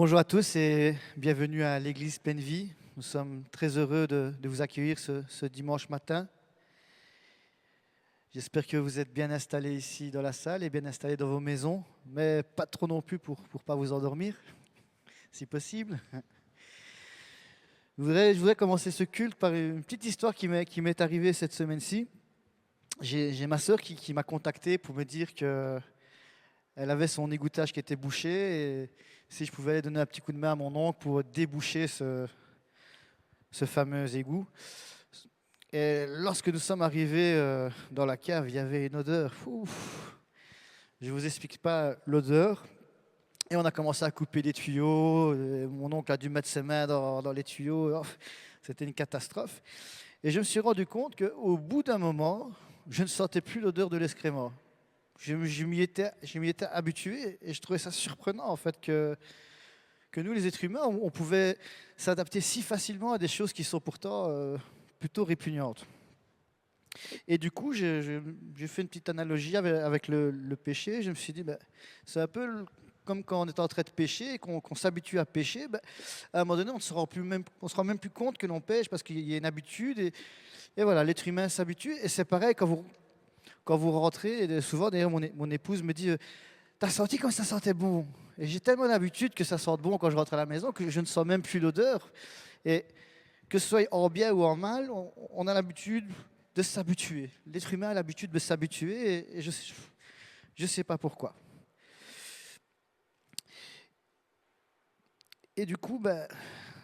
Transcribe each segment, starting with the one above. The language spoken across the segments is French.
Bonjour à tous et bienvenue à l'église Pleine Vie. Nous sommes très heureux de vous accueillir ce dimanche matin. J'espère que vous êtes bien installés ici dans la salle et bien installés dans vos maisons, mais pas trop non plus pour ne pas vous endormir, si possible. Je voudrais commencer ce culte par une petite histoire qui m'est arrivée cette semaine-ci. J'ai ma sœur qui m'a contacté pour me dire que elle avait son égouttage qui était bouché et si je pouvais aller donner un petit coup de main à mon oncle pour déboucher ce fameux égout. Et lorsque nous sommes arrivés dans la cave, il y avait une odeur. Ouf, je ne vous explique pas l'odeur. Et on a commencé à couper les tuyaux. Mon oncle a dû mettre ses mains dans les tuyaux. Oh, c'était une catastrophe. Et je me suis rendu compte qu'au bout d'un moment, je ne sentais plus l'odeur de l'excrément. Je m'y étais habitué et je trouvais ça surprenant en fait que nous, les êtres humains, on pouvait s'adapter si facilement à des choses qui sont pourtant plutôt répugnantes. Et du coup, j'ai fait une petite analogie avec le péché. Je me suis dit, ben, c'est un peu comme quand on est en train de pécher et qu'on s'habitue à pécher. Ben, à un moment donné, on ne se rend même plus compte que l'on pêche parce qu'il y a une habitude. Et voilà, l'être humain s'habitue. Et c'est pareil quand vous rentrez. Et souvent, d'ailleurs, mon épouse me dit, t'as senti comme ça sentait bon. Et j'ai tellement l'habitude que ça sente bon quand je rentre à la maison que je ne sens même plus l'odeur. Et que ce soit en bien ou en mal, on a l'habitude de s'habituer. L'être humain a l'habitude de s'habituer et je ne sais pas pourquoi. Et du coup, ben,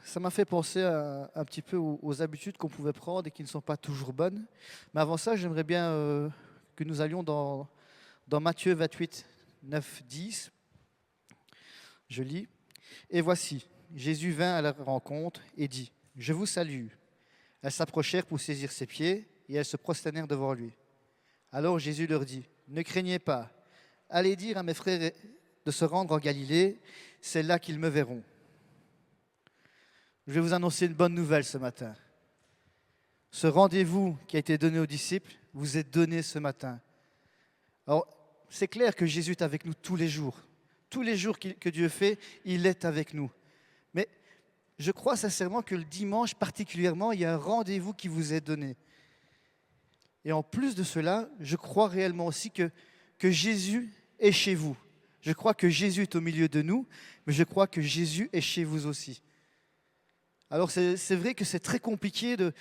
ça m'a fait penser un petit peu aux habitudes qu'on pouvait prendre et qui ne sont pas toujours bonnes. Mais avant ça, j'aimerais bien que nous allions dans Matthieu 28, 9, 10. Je lis. Et voici, Jésus vint à leur rencontre et dit, « Je vous salue. » Elles s'approchèrent pour saisir ses pieds et elles se prosternèrent devant lui. Alors Jésus leur dit, « Ne craignez pas. Allez dire à mes frères de se rendre en Galilée, c'est là qu'ils me verront. » Je vais vous annoncer une bonne nouvelle ce matin. Ce rendez-vous qui a été donné aux disciples vous est donné ce matin. Alors, c'est clair que Jésus est avec nous tous les jours. Tous les jours que Dieu fait, il est avec nous. Mais je crois sincèrement que le dimanche particulièrement, il y a un rendez-vous qui vous est donné. Et en plus de cela, je crois réellement aussi que Jésus est chez vous. Je crois que Jésus est au milieu de nous, mais je crois que Jésus est chez vous aussi. Alors c'est vrai que c'est très compliqué de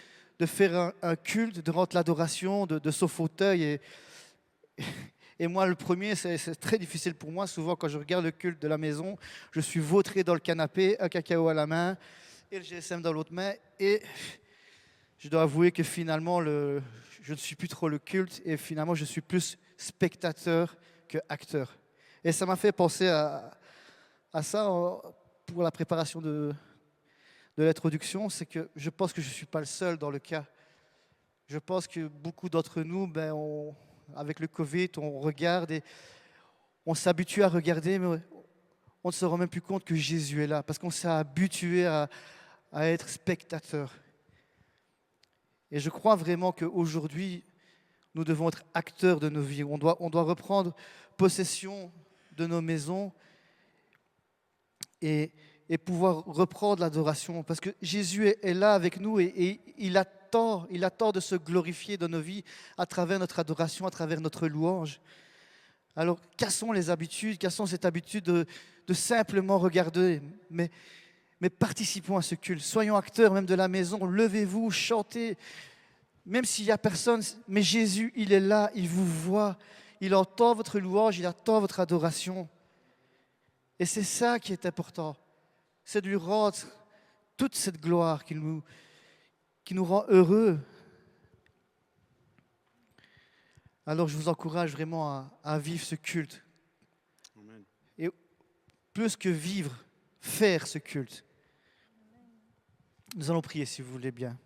faire un culte, de rendre l'adoration de son fauteuil. Et moi, le premier, c'est très difficile pour moi. Souvent, quand je regarde le culte de la maison, je suis vautré dans le canapé, un cacao à la main et le GSM dans l'autre main. Et je dois avouer que finalement, je ne suis plus trop le culte et finalement, je suis plus spectateur que acteur. Et ça m'a fait penser à ça pour la préparation de l'introduction. C'est que je pense que je ne suis pas le seul dans le cas. Je pense que beaucoup d'entre nous, avec le Covid, on regarde et on s'habitue à regarder, mais on ne se rend même plus compte que Jésus est là, parce qu'on s'est habitué à être spectateur. Et je crois vraiment qu'aujourd'hui, nous devons être acteurs de nos vies. On doit reprendre possession de nos maisons et pouvoir reprendre l'adoration, parce que Jésus est là avec nous et il attend de se glorifier dans nos vies à travers notre adoration, à travers notre louange. Alors, cassons les habitudes, cassons cette habitude de simplement regarder, mais participons à ce culte. Soyons acteurs même de la maison, levez-vous, chantez, même s'il n'y a personne, mais Jésus, il est là, il vous voit, il entend votre louange, il attend votre adoration. Et c'est ça qui est important, c'est de lui rendre toute cette gloire qui nous rend heureux. Alors je vous encourage vraiment à vivre ce culte. Amen. Et plus que vivre, faire ce culte. Nous allons prier si vous voulez bien.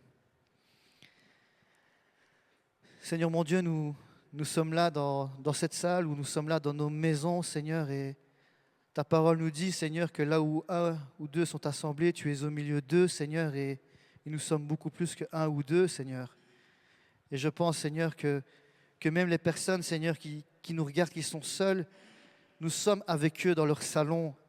Seigneur mon Dieu, nous sommes là dans cette salle, ou nous sommes là dans nos maisons, Seigneur, et ta parole nous dit, Seigneur, que là où un ou deux sont assemblés, tu es au milieu d'eux, Seigneur, et nous sommes beaucoup plus qu'un ou deux, Seigneur. Et je pense, Seigneur, que même les personnes, Seigneur, qui nous regardent, qui sont seules, nous sommes avec eux dans leur salon,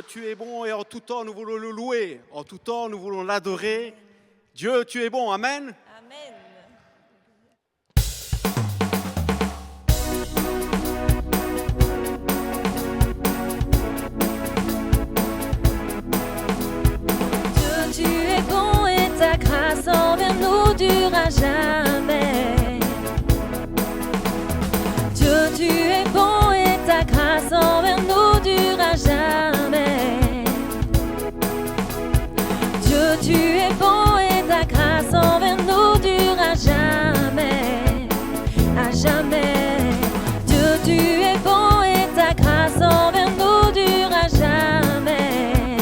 Dieu, tu es bon et en tout temps, nous voulons le louer. En tout temps, nous voulons l'adorer. Dieu, tu es bon. Amen. Amen. Dieu, tu es bon et ta grâce envers nous durera jamais. Dieu, tu es bon et ta grâce envers nous durera jamais. Dieu, tu es bon et ta grâce envers nous durera jamais, à jamais. Dieu, tu es bon et ta grâce envers nous durera jamais.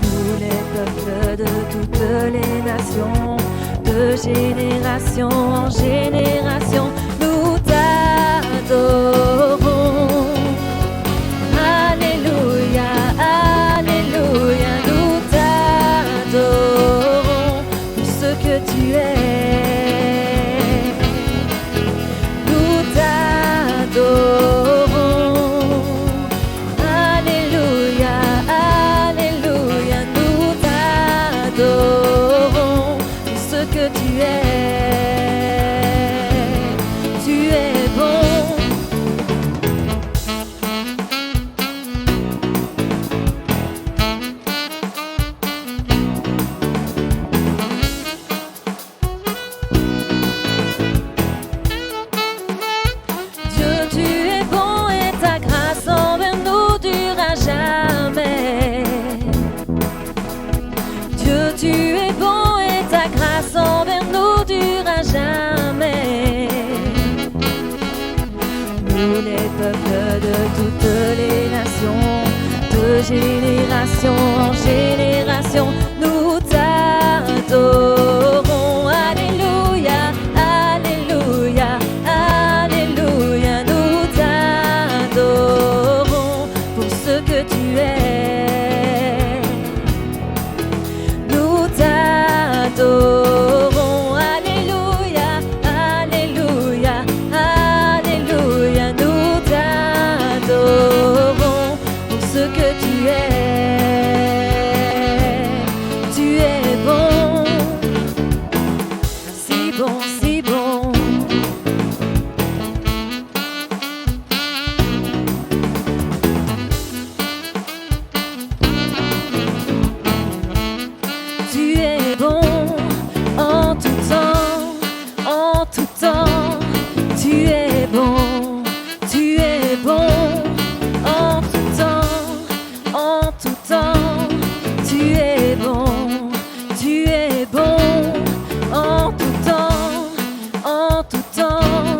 Nous les peuples de toutes les nations, de génération en génération, nous t'adorons. Alléluia, Alléluia, nous t'adorons pour ce que tu es. Nous t'adorons. Alléluia, Alléluia, nous t'adorons pour ce que tu es. Tu es bon. Dieu, tu es bon et ta grâce envers nous durera jamais. Dieu, tu es bon et ta grâce envers nous durera jamais. Nous les peuples de toutes les nations, de génération en génération, nous t'adorons. Alléluia, Alléluia, Alléluia, nous t'adorons pour ce que tu es. Nous t'adorons. Alléluia, Alléluia, Alléluia, nous t'adorons pour ce que tu es. Tu es bon, si bon, si bon. Tu es bon en tout temps, en tout temps. Tu es bon, tu es bon en tout temps, en tout temps. Tu es bon, tu es bon en tout temps, en tout temps.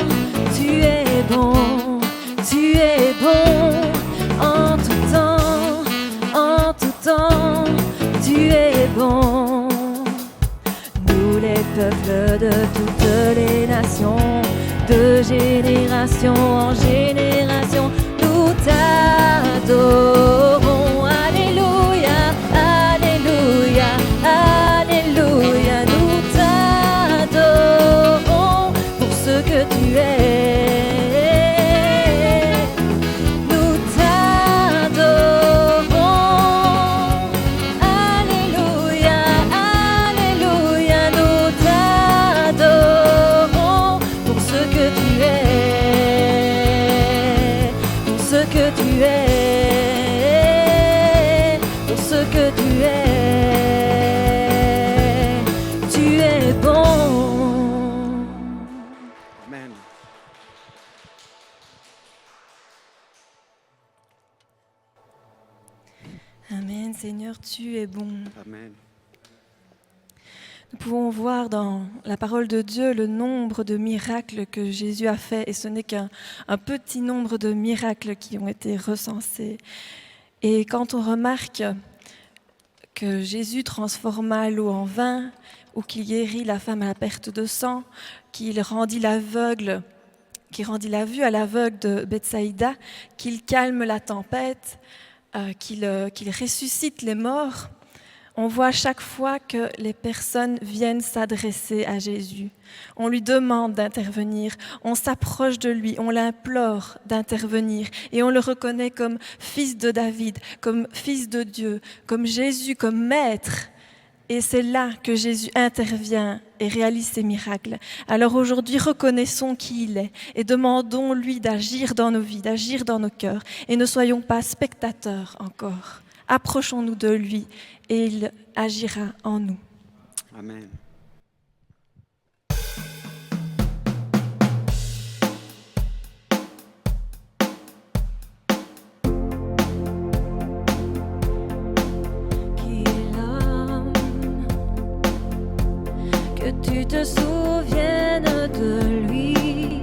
Tu es bon, tu es bon en tout temps, en tout temps. Tu es bon. Nous les peuples de toutes les nations, de génération en génération, nous t'adorons. Alléluia, Alléluia, Alléluia, nous t'adorons pour ce que tu es. Nous t'adorons. Alléluia, Alléluia, nous t'adorons pour ce que tu es. Pour ce que tu es. Pour ce que tu es. Tu es bon. Amen. Amen, Seigneur, tu es bon. Amen. Nous pouvons voir dans la parole de Dieu le nombre de miracles que Jésus a fait, et ce n'est qu'un petit nombre de miracles qui ont été recensés. Et quand on remarque que Jésus transforma l'eau en vin, ou qu'il guérit la femme à la perte de sang, qu'il rendit l'aveugle, qu'il rendit la vue à l'aveugle de Bethsaïda, qu'il calme la tempête, qu'il ressuscite les morts, On voit chaque fois que les personnes viennent s'adresser à Jésus. On lui demande d'intervenir, on s'approche de lui, on l'implore d'intervenir et on le reconnaît comme fils de David, comme fils de Dieu, comme Jésus, comme maître. Et c'est là que Jésus intervient et réalise ses miracles. Alors aujourd'hui, reconnaissons qui il est et demandons-lui d'agir dans nos vies, d'agir dans nos cœurs. Et ne soyons pas spectateurs encore. Approchons-nous de lui et il agira en nous. Amen. Qui est l'homme que tu te souviennes de lui?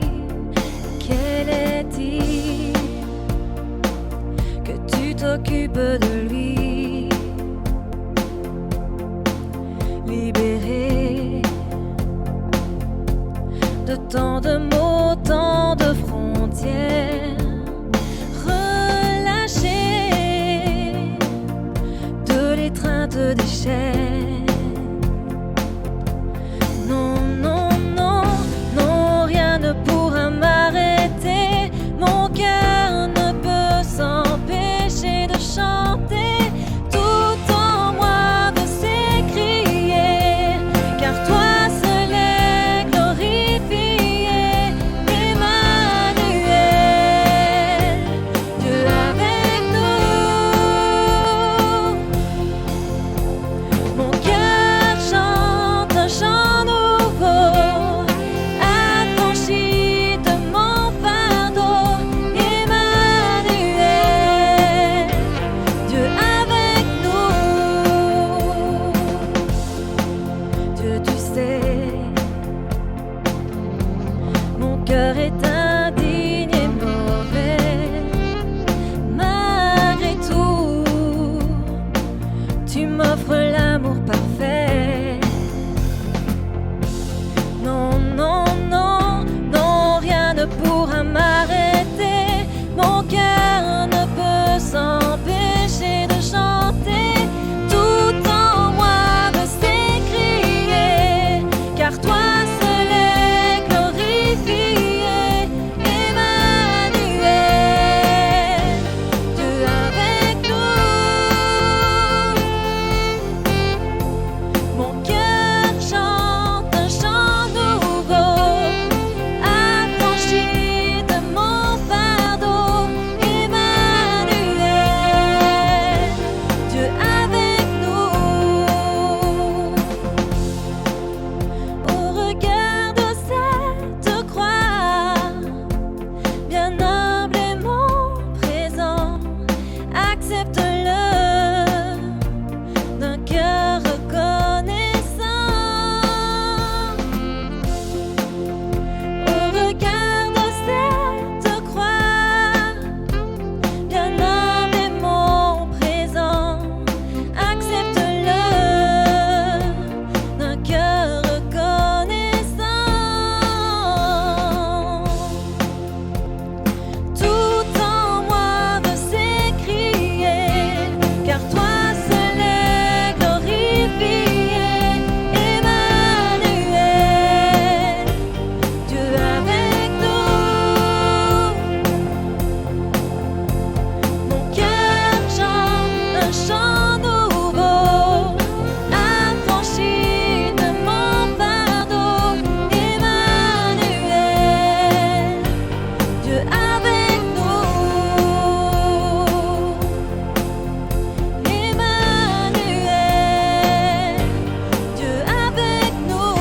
Quel est-il que tu t'occupes de lui? Libéré de tant de mots, tant de frontières, relâché de l'étreinte des chaînes. Non, non, non, non, rien ne pourra m'arrêter. Mon cœur ne peut s'empêcher de chanter. Tout en moi veut s'écrier, car toi seul est glorifié. Emmanuel, Dieu avec nous. Mon cœur chante un chant nouveau, affranchi de mon fardeau. Emmanuel, Dieu avec nous. Dieu, tu sais, mon cœur est indigne et mauvais. Malgré tout, tu m'offres l'amour parfait. Non, non, non, non, rien ne pourra m'arrêter. Mon cœur ne peut s'empêcher de chanter. Tout en moi veut s'écrier, car toi seul est glorifié. Emmanuel, Dieu avec nous. Mon cœur chante un chant nouveau, affranchi de mon fardeau. Emmanuel, Dieu avec nous. Au regard de cette croix, bien humblement présent, accepte-le d'un cœur reconnaissant. Au regard de cette croix, bien humblement présent, accepte-le d'un cœur reconnaissant. Tout en moi veut s'écrier, car toi seul est glorifié. Emmanuel, Dieu avec nous. Mon cœur chante un chant nouveau, affranchi de mon fardeau. Emmanuel, Dieu avec nous. Emmanuel, Dieu avec nous.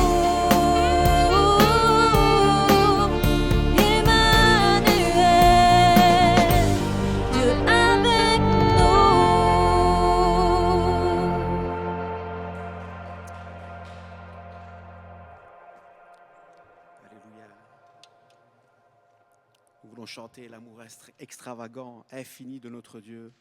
Emmanuel, Dieu avec nous. Alléluia. Nous voulons chanter l'amour extravagant, infini de notre Dieu.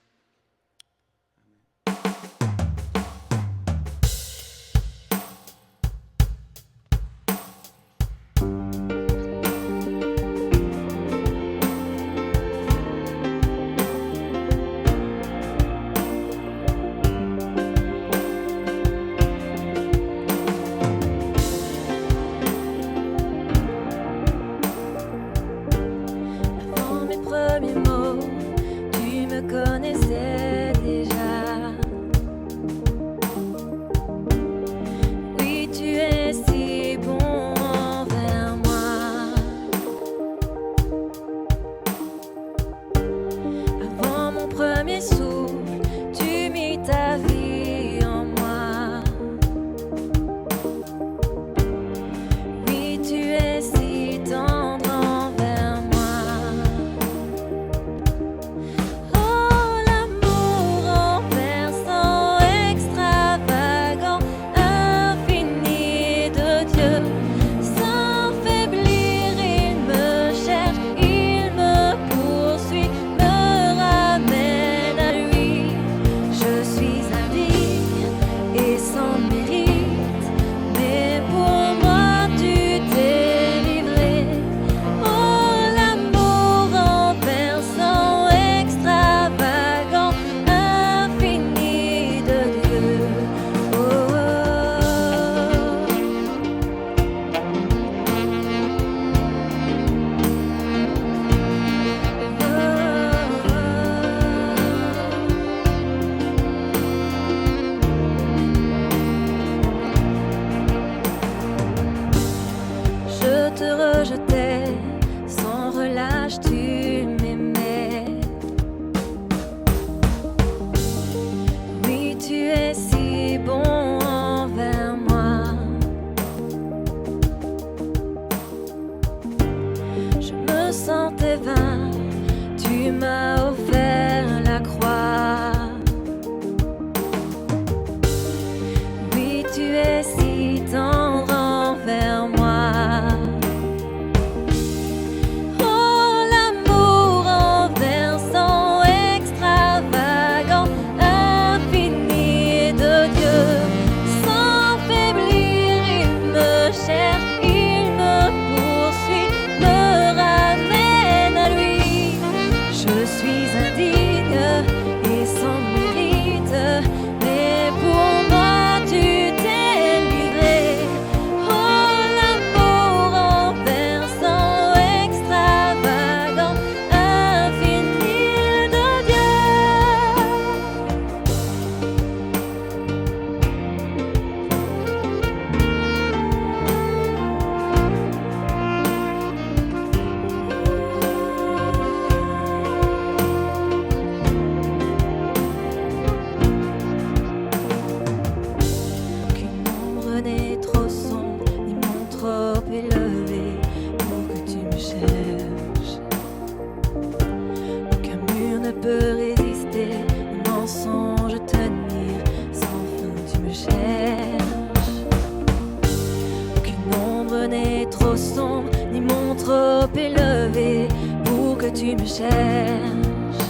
tu me cherches.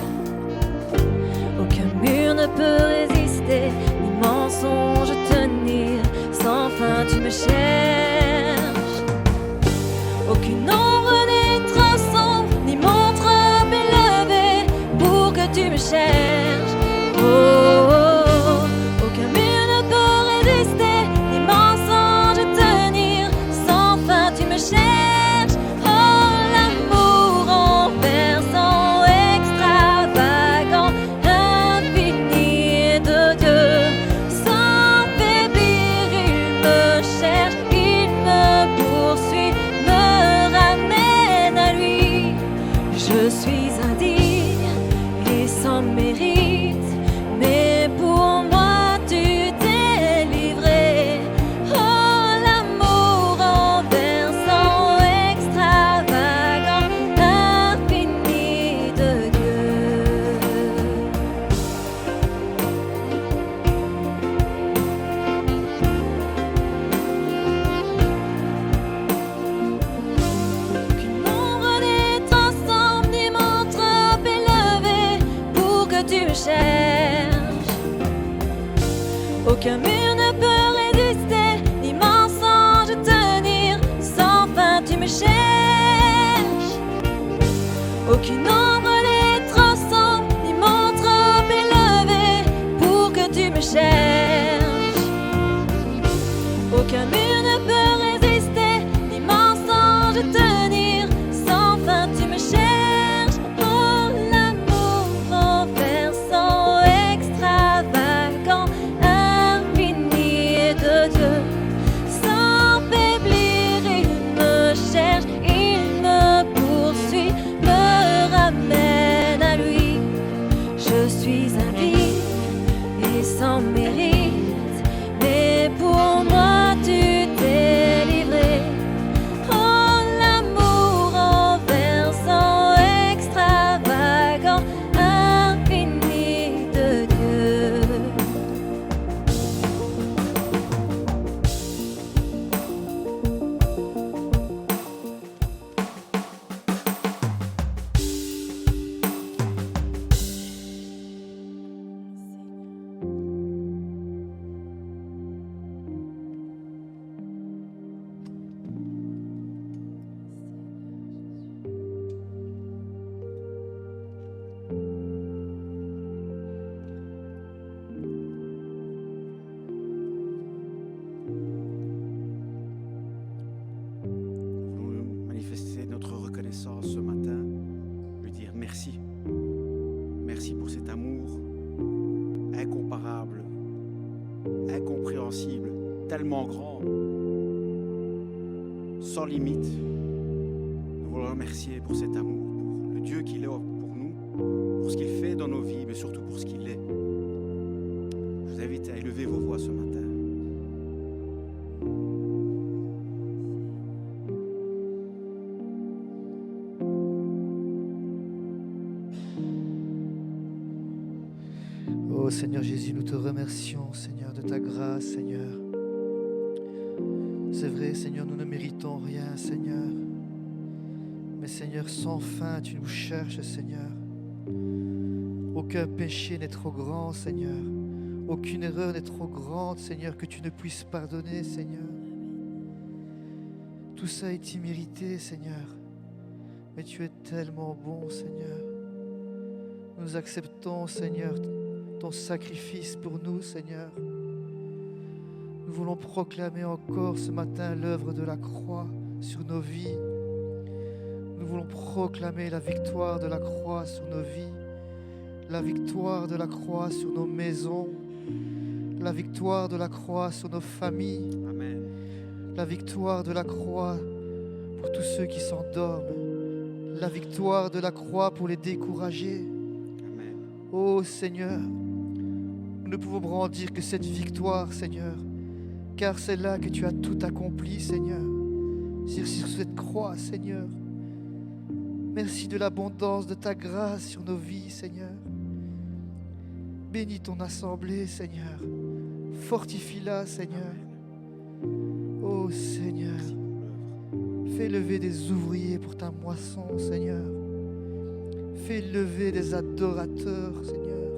Aucun mur ne peut résister, ni mensonge tenir. Sans fin tu me cherches. Aucune ombre n'est trop sombre, ni montre élevée pour que tu me cherches. Oh, oh, oh. Aucun mur ne peut résister, ni mensonge tenir. Sans fin tu me cherches. Oh, l'amour renversant, extravagant, infini de Dieu. Sans faiblir, il me cherche, il me poursuit, me ramène à lui. Je suis indigne et sans mérite, mais pour moi tu t'es livré. Oh, l'amour renversant, extravagant, infini de Dieu. Qu'une ombre n'est trop sombre, ni montre élevée pour que tu me cherches. Aucun mur ne peut résister, ni mensonge tenir. Sans fin tu me cherches. Aucune ombre n'est trop sombre, ni montre élevée pour que tu me cherches. Aucun mur ne peut résister, ni mensonge tenir. Sans fin tu me cherches. Oh, l'amour renversant, extravagant, infini de Dieu. Sans faiblir, il me cherche, il me poursuit, me ramène à lui. Je suis indigne et sans mérite, mais pour moi tu t'es livré. Oh, l'amour renversant, extravagant, infini de Dieu. Nous voulons manifester notre reconnaissance ce matin, lui dire merci. Merci pour cet amour incomparable, incompréhensible, tellement grand, sans limite. Nous voulons remercier pour cet amour, pour le Dieu qu'il est pour nous, pour ce qu'il fait dans nos vies, mais surtout pour ce qu'il est. Je vous invite à élever vos voix ce matin. Oh Seigneur Jésus, nous te remercions, Seigneur, de ta grâce, Seigneur. C'est vrai, Seigneur, nous ne méritons rien, Seigneur. Mais Seigneur, sans fin, tu nous cherches, Seigneur. Aucun péché n'est trop grand, Seigneur. Aucune erreur n'est trop grande, Seigneur, que tu ne puisses pardonner, Seigneur. Tout ça est immérité, Seigneur. Mais tu es tellement bon, Seigneur. Nous acceptons, Seigneur, ton sacrifice pour nous, Seigneur. Nous voulons proclamer encore ce matin l'œuvre de la croix sur nos vies. Nous voulons proclamer la victoire de la croix sur nos vies, la victoire de la croix sur nos maisons, la victoire de la croix sur nos familles, Amen. la victoire de la croix pour tous ceux qui s'endorment, la victoire de la croix pour les découragés. Amen. Oh Seigneur, nous ne pouvons brandir que cette victoire, Seigneur, car c'est là que tu as tout accompli, Seigneur, sur cette croix, Seigneur. Merci de l'abondance de ta grâce sur nos vies, Seigneur. Bénis ton assemblée, Seigneur. Fortifie-la, Seigneur. Oh Seigneur, Merci pour l'œuvre. fais lever des ouvriers pour ta moisson, Seigneur. Fais lever des adorateurs, Seigneur.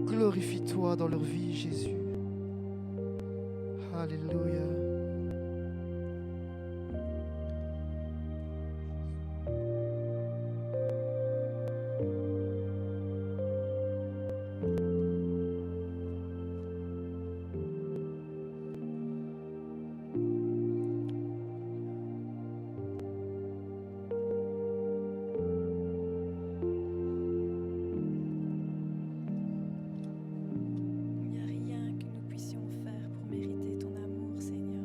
Glorifie-toi dans leur vie, Jésus. Alléluia. Il n'y a rien que nous puissions faire pour mériter ton amour, Seigneur.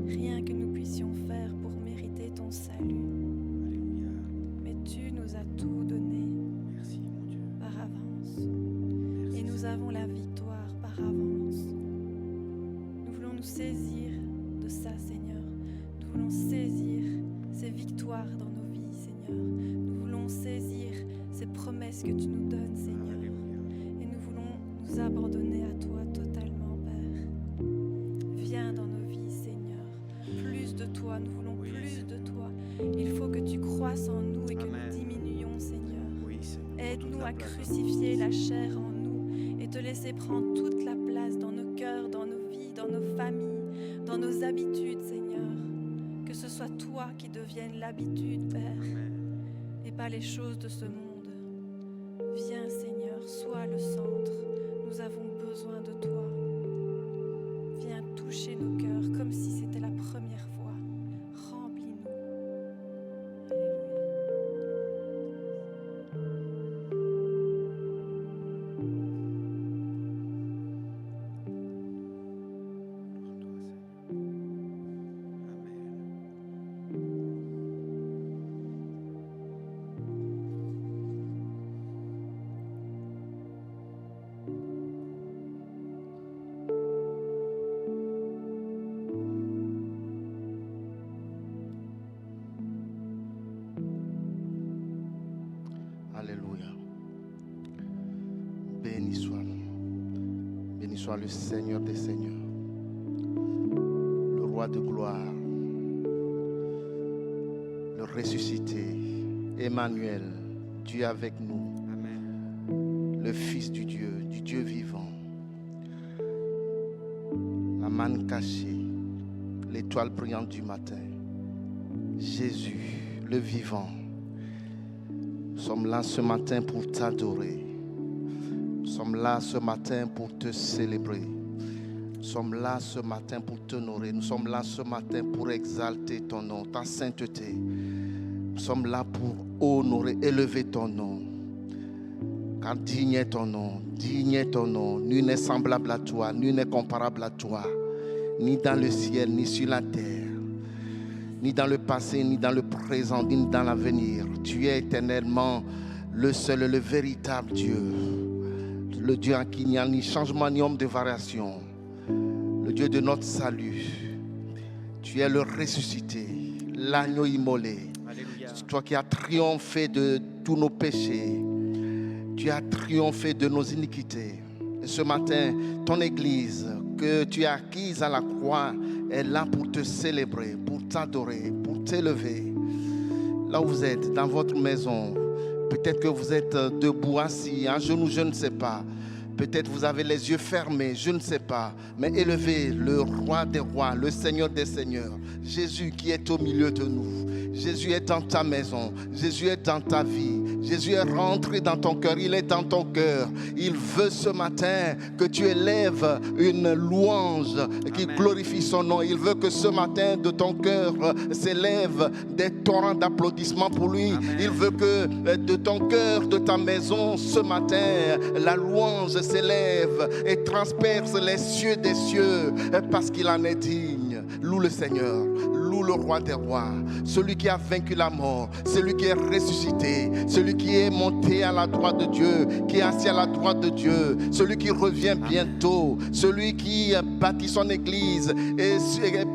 Rien que nous puissions faire pour mériter ton salut. Alléluia. Mais tu nous as tout donné Merci, mon Dieu. par avance. Merci, Et nous Seigneur. avons la victoire par avance. Nous voulons nous saisir de ça, Seigneur. Nous voulons saisir ces victoires dans nos vies, Seigneur. Nous voulons saisir ces promesses que tu nous donnes, Seigneur. Alléluia. Et nous voulons nous abandonner à toi totalement, Père. Viens dans nos vies, Seigneur. Plus de toi, nous voulons Oui, plus Seigneur. de toi. Il faut que tu croisses en nous et que Amen. nous diminuions, Seigneur. Oui, Seigneur. Prends toute Aide-nous la à place. crucifier la chair en nous et te laisser prendre toute la place dans nos cœurs, dans nos vies, dans nos familles, dans nos habitudes, Seigneur. Que ce soit toi qui devienne l'habitude, Père, Amen. et pas les choses de ce monde. Viens, Seigneur, sois le centre. Nous avons besoin de toi. Viens toucher nos cœurs comme si c'était la première fois. Remplis-nous. Alléluia. Pour toi, Seigneur. Amen. Alléluia. Béni soit, béni soit le Seigneur des Seigneurs, le Roi de gloire, le ressuscité, Emmanuel, Dieu avec nous, Amen. le Fils du Dieu vivant, la manne cachée, l'étoile brillante du matin, Jésus, le vivant. Nous sommes là ce matin pour t'adorer. Nous sommes là ce matin pour te célébrer. Nous sommes là ce matin pour t'honorer. Nous sommes là ce matin pour exalter ton nom, ta sainteté. Nous sommes là pour honorer, élever ton nom. Car digne est ton nom, digne est ton nom. Nul n'est semblable à toi, nul n'est comparable à toi. Ni dans le ciel, ni sur la terre. Ni dans le passé, ni dans le présent, ni dans l'avenir. Tu es éternellement le seul et le véritable Dieu. Le Dieu en qui il n'y a ni changement, ni ombre de variation. Le Dieu de notre salut. Tu es le ressuscité, l'agneau immolé. Alléluia. Toi qui as triomphé de tous nos péchés. Tu as triomphé de nos iniquités. Et ce matin, ton Église que tu as acquise à la croix est là pour te célébrer, pour t'adorer, pour t'élever. Là où vous êtes, dans votre maison, peut-être que vous êtes debout, assis, à genoux, je ne sais pas. Peut-être vous avez les yeux fermés, je ne sais pas. Mais élevez le Roi des rois, le Seigneur des seigneurs. Jésus qui est au milieu de nous. Jésus est dans ta maison. Jésus est dans ta vie. Jésus est rentré dans ton cœur. Il est dans ton cœur. Il veut ce matin que tu élèves une louange qui Amen. glorifie son nom. Il veut que ce matin de ton cœur s'élèvent des torrents d'applaudissements pour lui. Amen. Il veut que de ton cœur, de ta maison, ce matin, la louange s'élève et transperce les cieux des cieux parce qu'il en est digne. Loue le Seigneur, loue le Roi des rois, celui qui a vaincu la mort, celui qui est ressuscité, celui qui est monté à la droite de Dieu, qui est assis à la droite de Dieu, celui qui revient bientôt, celui qui bâtit son église et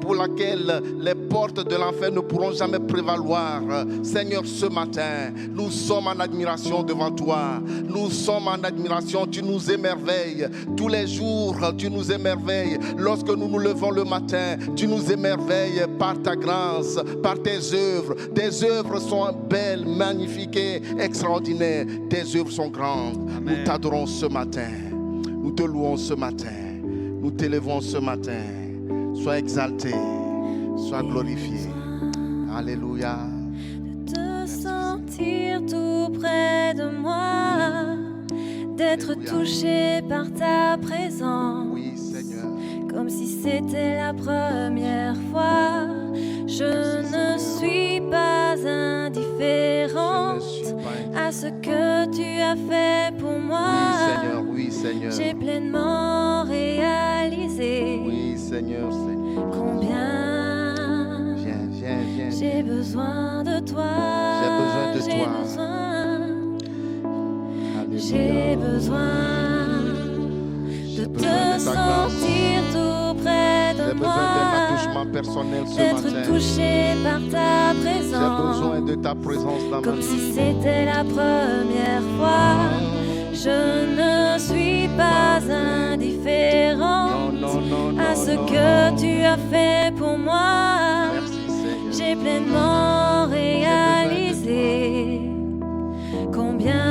pour laquelle les portes de l'enfer ne pourront jamais prévaloir. Seigneur, ce matin, nous sommes en admiration devant toi. Nous sommes en admiration, tu nous émerveilles. Tous les jours, tu nous émerveilles. Lorsque nous nous levons le matin, tu nous émerveilles par ta ta grâce, par tes œuvres. Tes œuvres sont belles, magnifiques et extraordinaires. Tes œuvres sont grandes. Amen. Nous t'adorons ce matin. Nous te louons ce matin. Nous t'élevons ce matin. Sois exalté. Sois glorifié. Alléluia. De sentir tout près de moi, d'être Alléluia. touché par ta présence, Oui, Seigneur. comme si c'était la première fois. Je ne suis pas Je indifférente ne suis pas à ce que tu as fait pour moi. Oui, Seigneur. Oui, Seigneur. J'ai pleinement réalisé Oui, Seigneur, Seigneur. combien Viens. j'ai besoin de toi. J'ai besoin de toi. J'ai besoin de te ta grâce. sentir tout près J'ai de besoin d'un moi, attouchement personnel ce d'être matin. touché par ta J'ai présence, besoin de ta présence dans ma comme vie. si c'était la première fois. Je ne suis pas indifférente Non, à ce que tu as fait pour moi. Merci, Seigneur. J'ai pleinement réalisé combien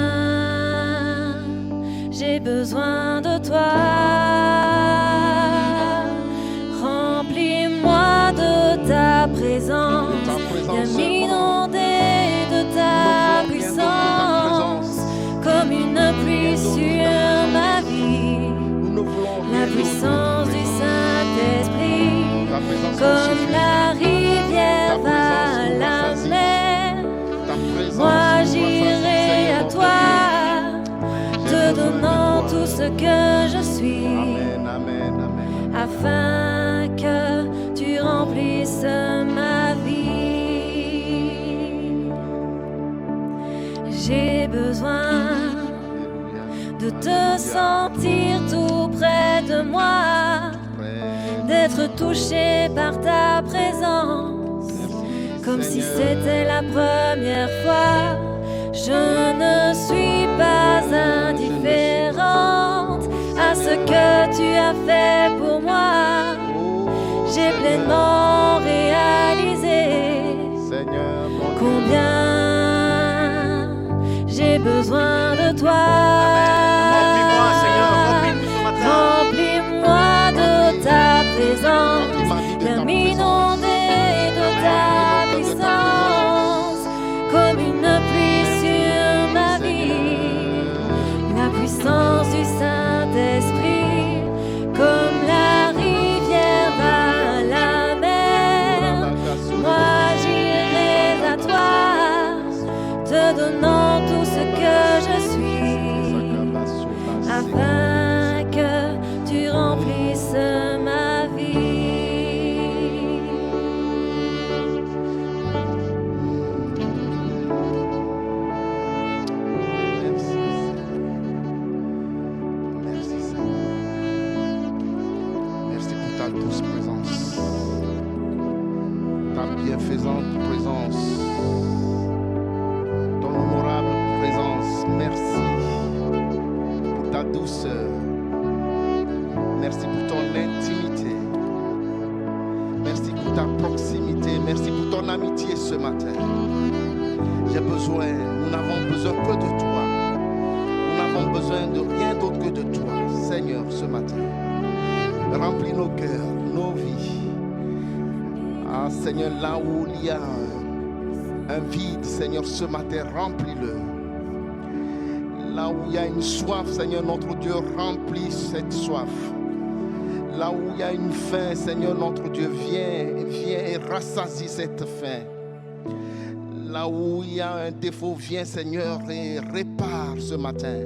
j'ai besoin de toi. Remplis-moi de ta présence, De ta présence viens seulement. m'inonder de ta puissance, comme une pluie sur ma vie. Nous ne voulons La rien d'autre que puissance ta du présence. Saint-Esprit, Ta présence comme nous suffit. la rivière Ta va présence à nous la rassasie. mer. Ta présence Moi nous rassasie, j'irai Seigneur, à notre toi, Dieu. te J'ai besoin de donnant toi. tout ce que je suis, Amen. afin que tu remplisses ma vie. J'ai besoin Alléluia. de te sentir tout près de moi, d'être touché par ta présence, comme si c'était la première fois. Je ne suis pas indifférente à ce que tu as fait pour moi. J'ai pleinement réalisé Seigneur, mon Dieu. combien j'ai besoin de toi. Remplis-moi, Seigneur, remplis-nous ce matin. Remplis-moi de ta présence, Remplis ma vie de ta viens présence. m'inonder de ta puissance, comme une pluie sur ma vie. La puissance du Saint-Esprit, comme la rivière va à la mer. Moi j'irai à toi, te donnant tout ce que je suis, afin que tu remplisses ma vie. Merci, Seigneur. Merci pour ta douce présence, ta bienfaisante présence, ton honorable présence. Merci pour ta douceur. Merci pour ton intimité. Merci pour ta proximité. Merci pour ton amitié ce matin. J'ai besoin, nous n'avons besoin que de toi. Nous n'avons besoin de rien d'autre que de toi, Seigneur, ce matin. Remplis nos cœurs, nos vies. Ah, Seigneur, là où il y a un vide, Seigneur, ce matin, remplis-le. Là où il y a une soif, Seigneur, notre Dieu, remplis cette soif. Là où il y a une faim, Seigneur, notre Dieu, viens et rassasie cette faim. Là où il y a un défaut, viens, Seigneur, et répare ce matin.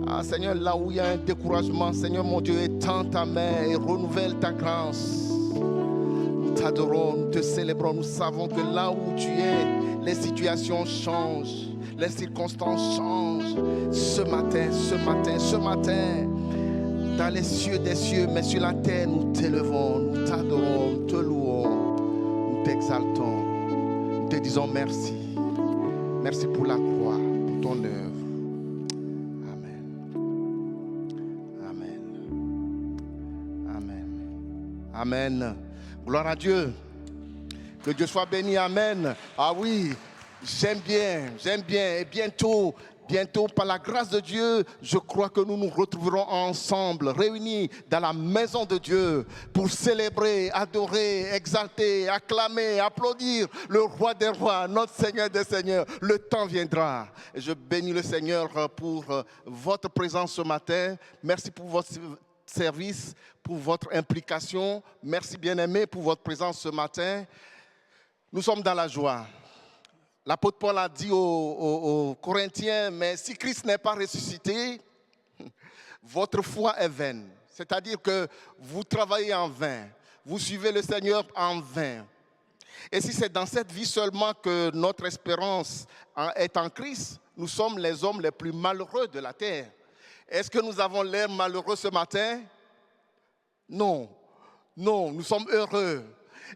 Ah, Seigneur, là où il y a un découragement, Seigneur, mon Dieu, étends ta main et renouvelle ta grâce. Nous t'adorons, nous te célébrons, nous savons que là où tu es, les situations changent, les circonstances changent. Ce matin, dans les cieux des cieux, mais sur la terre, nous t'élevons, nous t'adorons, nous te louons, nous t'exaltons. Nous te disons merci. Merci pour la croix, pour ton œuvre. Amen. Amen. Amen. Amen. Gloire à Dieu. Que Dieu soit béni, amen. Ah oui, j'aime bien. Et bientôt, par la grâce de Dieu, je crois que nous nous retrouverons ensemble, réunis dans la maison de Dieu pour célébrer, adorer, exalter, acclamer, applaudir le roi des rois, notre Seigneur des seigneurs. Le temps viendra. Et je bénis le Seigneur pour votre présence ce matin. Merci pour votre service, pour votre implication. Merci bien-aimés pour votre présence ce matin. Nous sommes dans la joie. L'apôtre Paul a dit aux Corinthiens, mais si Christ n'est pas ressuscité, votre foi est vaine. C'est-à-dire que vous travaillez en vain, vous suivez le Seigneur en vain. Et si c'est dans cette vie seulement que notre espérance est en Christ, nous sommes les hommes les plus malheureux de la terre. Est-ce que nous avons l'air malheureux ce matin? Non, nous sommes heureux.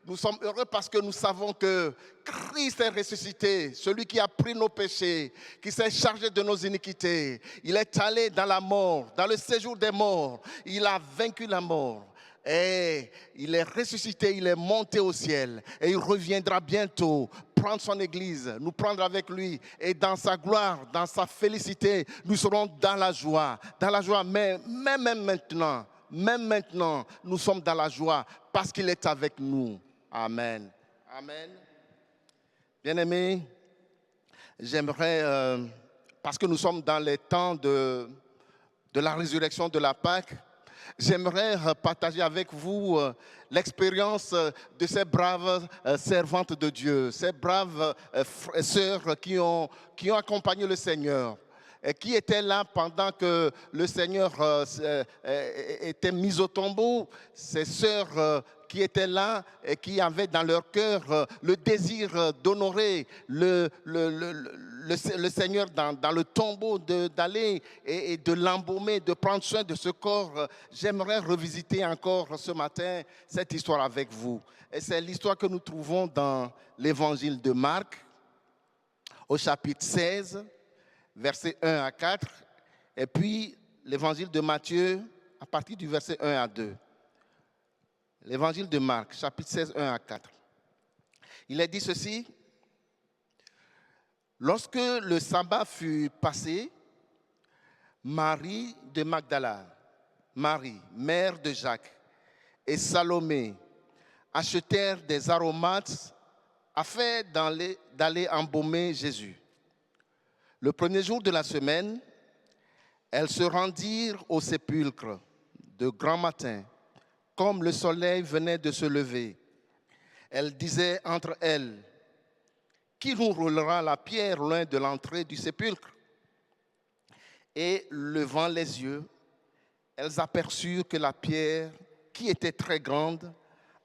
Nous sommes heureux parce que nous savons que Christ est ressuscité, celui qui a pris nos péchés, qui s'est chargé de nos iniquités. Il est allé dans la mort, dans le séjour des morts. Il a vaincu la mort. Et il est ressuscité, il est monté au ciel. Et il reviendra bientôt prendre son église, nous prendre avec lui. Et dans sa gloire, dans sa félicité, nous serons dans la joie. Dans la joie, mais même maintenant, nous sommes dans la joie parce qu'il est avec nous. Amen. Amen. Bien-aimés, j'aimerais, parce que nous sommes dans les temps de la résurrection de la Pâque, j'aimerais partager avec vous l'expérience de ces braves servantes de Dieu, ces braves sœurs qui ont accompagné le Seigneur. Et qui étaient là pendant que le Seigneur était mis au tombeau, ces sœurs qui étaient là et qui avaient dans leur cœur le désir d'honorer le Seigneur dans le tombeau, d'aller et de l'embaumer, de prendre soin de ce corps. J'aimerais revisiter encore ce matin cette histoire avec vous. Et c'est l'histoire que nous trouvons dans l'évangile de Marc, au chapitre 16, versets 1 à 4, et puis l'évangile de Matthieu à partir du verset 1 à 2. L'évangile de Marc, chapitre 16, 1 à 4. Il est dit ceci: lorsque le sabbat fut passé, Marie de Magdala, Marie, mère de Jacques, et Salomé achetèrent des aromates afin d'aller embaumer Jésus. Le premier jour de la semaine, elles se rendirent au sépulcre de grand matin, comme le soleil venait de se lever. Elles disaient entre elles: qui nous roulera la pierre loin de l'entrée du sépulcre? Et levant les yeux, elles aperçurent que la pierre, qui était très grande,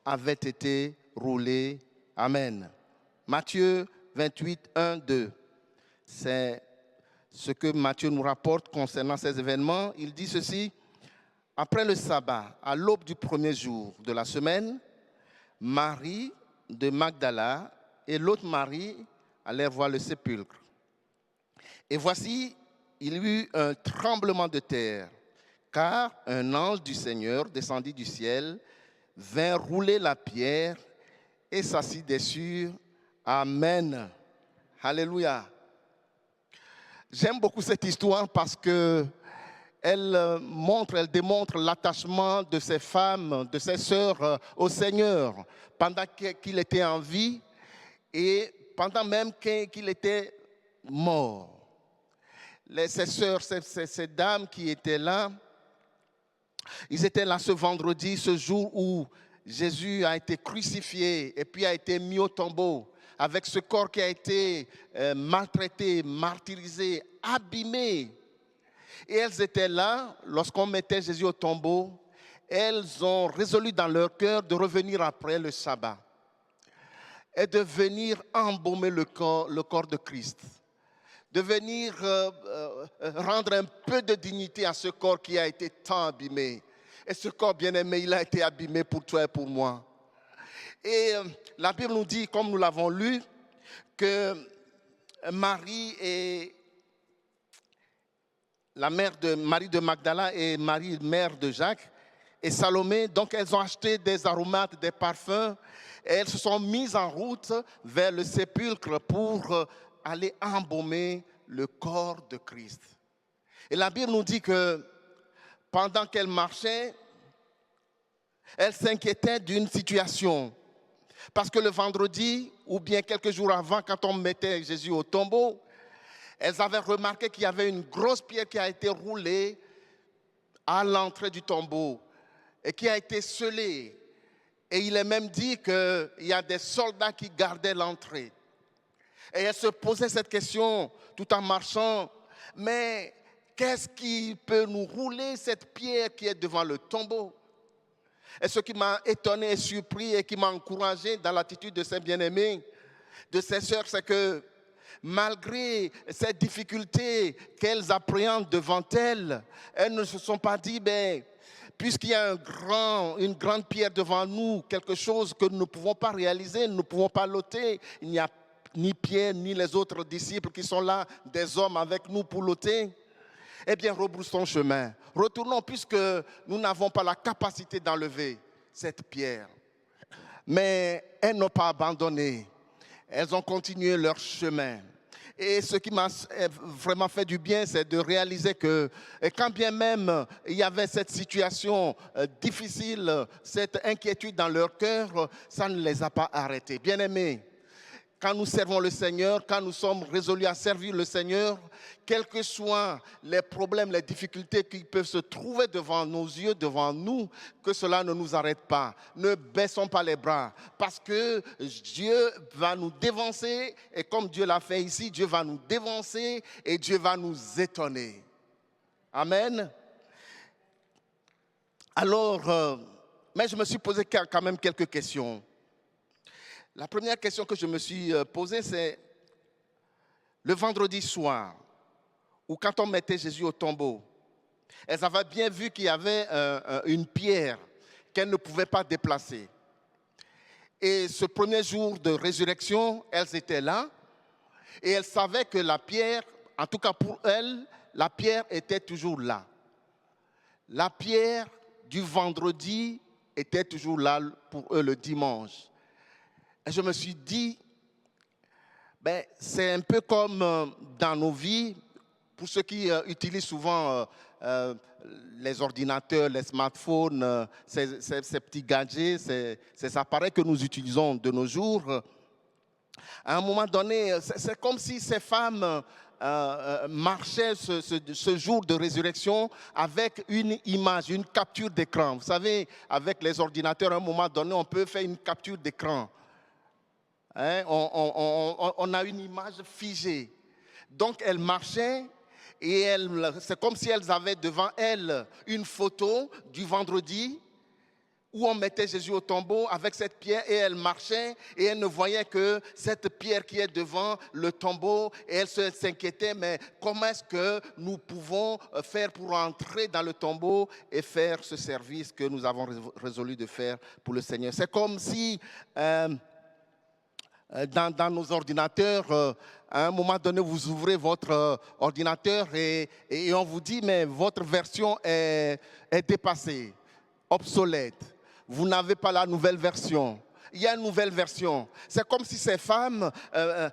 avait été roulée. Amen. Matthieu 28, 1, 2. C'est ce que Matthieu nous rapporte concernant ces événements. Il dit ceci: après le sabbat, à l'aube du premier jour de la semaine, Marie de Magdala et l'autre Marie allèrent voir le sépulcre. Et voici, il y eut un tremblement de terre, car un ange du Seigneur descendit du ciel, vint rouler la pierre et s'assit dessus. Amen. Alléluia. J'aime beaucoup cette histoire parce que elle démontre l'attachement de ces femmes, de ces sœurs au Seigneur pendant qu'il était en vie et pendant même qu'il était mort. Ces sœurs, ces dames qui étaient là, ils étaient là ce vendredi, ce jour où Jésus a été crucifié et puis a été mis au tombeau, avec ce corps qui a été maltraité, martyrisé, abîmé. Et elles étaient là, lorsqu'on mettait Jésus au tombeau, elles ont résolu dans leur cœur de revenir après le sabbat et de venir embaumer le corps de Christ, de venir rendre un peu de dignité à ce corps qui a été tant abîmé. Et ce corps bien-aimé, il a été abîmé pour toi et pour moi. Et la Bible nous dit, comme nous l'avons lu, que Marie et la mère de Marie de Magdala et Marie, mère de Jacques, et Salomé, donc elles ont acheté des aromates, des parfums, et elles se sont mises en route vers le sépulcre pour aller embaumer le corps de Christ. Et la Bible nous dit que pendant qu'elles marchaient, elles s'inquiétaient d'une situation. Parce que le vendredi, ou bien quelques jours avant, quand on mettait Jésus au tombeau, elles avaient remarqué qu'il y avait une grosse pierre qui a été roulée à l'entrée du tombeau et qui a été scellée. Et il est même dit qu'il y a des soldats qui gardaient l'entrée. Et elles se posaient cette question tout en marchant. Mais qu'est-ce qui peut nous rouler cette pierre qui est devant le tombeau? Et ce qui m'a étonné et surpris et qui m'a encouragé dans l'attitude de ces bien-aimés, de ces sœurs, c'est que malgré ces difficultés qu'elles appréhendent devant elles, elles ne se sont pas dit, puisqu'il y a une grande pierre devant nous, quelque chose que nous ne pouvons pas réaliser, nous ne pouvons pas l'ôter, il n'y a ni Pierre ni les autres disciples qui sont là, des hommes avec nous pour l'ôter. Eh bien, rebroussons chemin. Retournons puisque nous n'avons pas la capacité d'enlever cette pierre. Mais elles n'ont pas abandonné. Elles ont continué leur chemin. Et ce qui m'a vraiment fait du bien, c'est de réaliser que quand bien même il y avait cette situation difficile, cette inquiétude dans leur cœur, ça ne les a pas arrêtés. Bien-aimés, quand nous servons le Seigneur, quand nous sommes résolus à servir le Seigneur, quels que soient les problèmes, les difficultés qui peuvent se trouver devant nos yeux, devant nous, que cela ne nous arrête pas. Ne baissons pas les bras, parce que Dieu va nous dévancer, et comme Dieu l'a fait ici, Dieu va nous dévancer et Dieu va nous étonner. Amen. Alors, mais je me suis posé quand même quelques questions. La première question que je me suis posée, c'est le vendredi soir, ou quand on mettait Jésus au tombeau, elles avaient bien vu qu'il y avait une pierre qu'elles ne pouvaient pas déplacer. Et ce premier jour de résurrection, elles étaient là, et elles savaient que la pierre, en tout cas pour elles, la pierre était toujours là. La pierre du vendredi était toujours là pour eux le dimanche. Et je me suis dit, c'est un peu comme dans nos vies, pour ceux qui utilisent souvent les ordinateurs, les smartphones, ces petits gadgets, ces appareils que nous utilisons de nos jours. À un moment donné, c'est comme si ces femmes marchaient ce jour de résurrection avec une image, une capture d'écran. Vous savez, avec les ordinateurs, à un moment donné, on peut faire une capture d'écran. Hein, on a une image figée. Donc elles marchaient et c'est comme si elles avaient devant elles une photo du vendredi où on mettait Jésus au tombeau avec cette pierre et elles marchaient et elles ne voyaient que cette pierre qui est devant le tombeau et elles s'inquiétaient, mais comment est-ce que nous pouvons faire pour entrer dans le tombeau et faire ce service que nous avons résolu de faire pour le Seigneur. C'est comme si dans nos ordinateurs, à un moment donné, vous ouvrez votre ordinateur et on vous dit, mais votre version est dépassée, obsolète. Vous n'avez pas la nouvelle version. Il y a une nouvelle version. C'est comme si ces femmes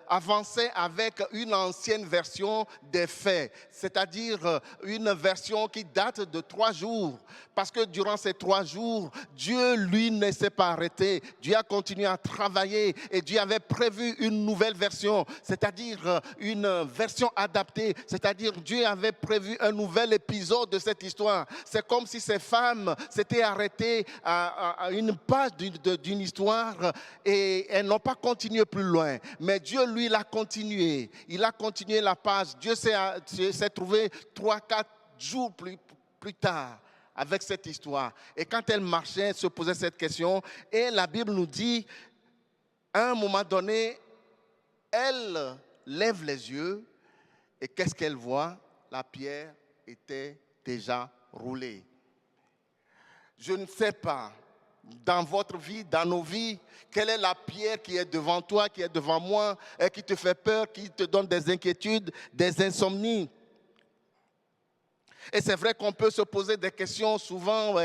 avançaient avec une ancienne version des faits, c'est-à-dire une version qui date de 3 jours. Parce que durant ces 3 jours, Dieu, lui, ne s'est pas arrêté. Dieu a continué à travailler et Dieu avait prévu une nouvelle version, c'est-à-dire une version adaptée, c'est-à-dire Dieu avait prévu un nouvel épisode de cette histoire. C'est comme si ces femmes s'étaient arrêtées à une page d'une histoire et elles n'ont pas continué plus loin. Mais Dieu, lui, l'a continué. Il a continué la page. Dieu s'est trouvé 3-4 jours plus tard avec cette histoire. Et quand elle marchait, elle se posait cette question. Et la Bible nous dit, à un moment donné, elle lève les yeux et qu'est-ce qu'elle voit? La pierre était déjà roulée. Je ne sais pas, dans votre vie, dans nos vies, quelle est la pierre qui est devant toi, qui est devant moi, et qui te fait peur, qui te donne des inquiétudes, des insomnies. Et c'est vrai qu'on peut se poser des questions souvent.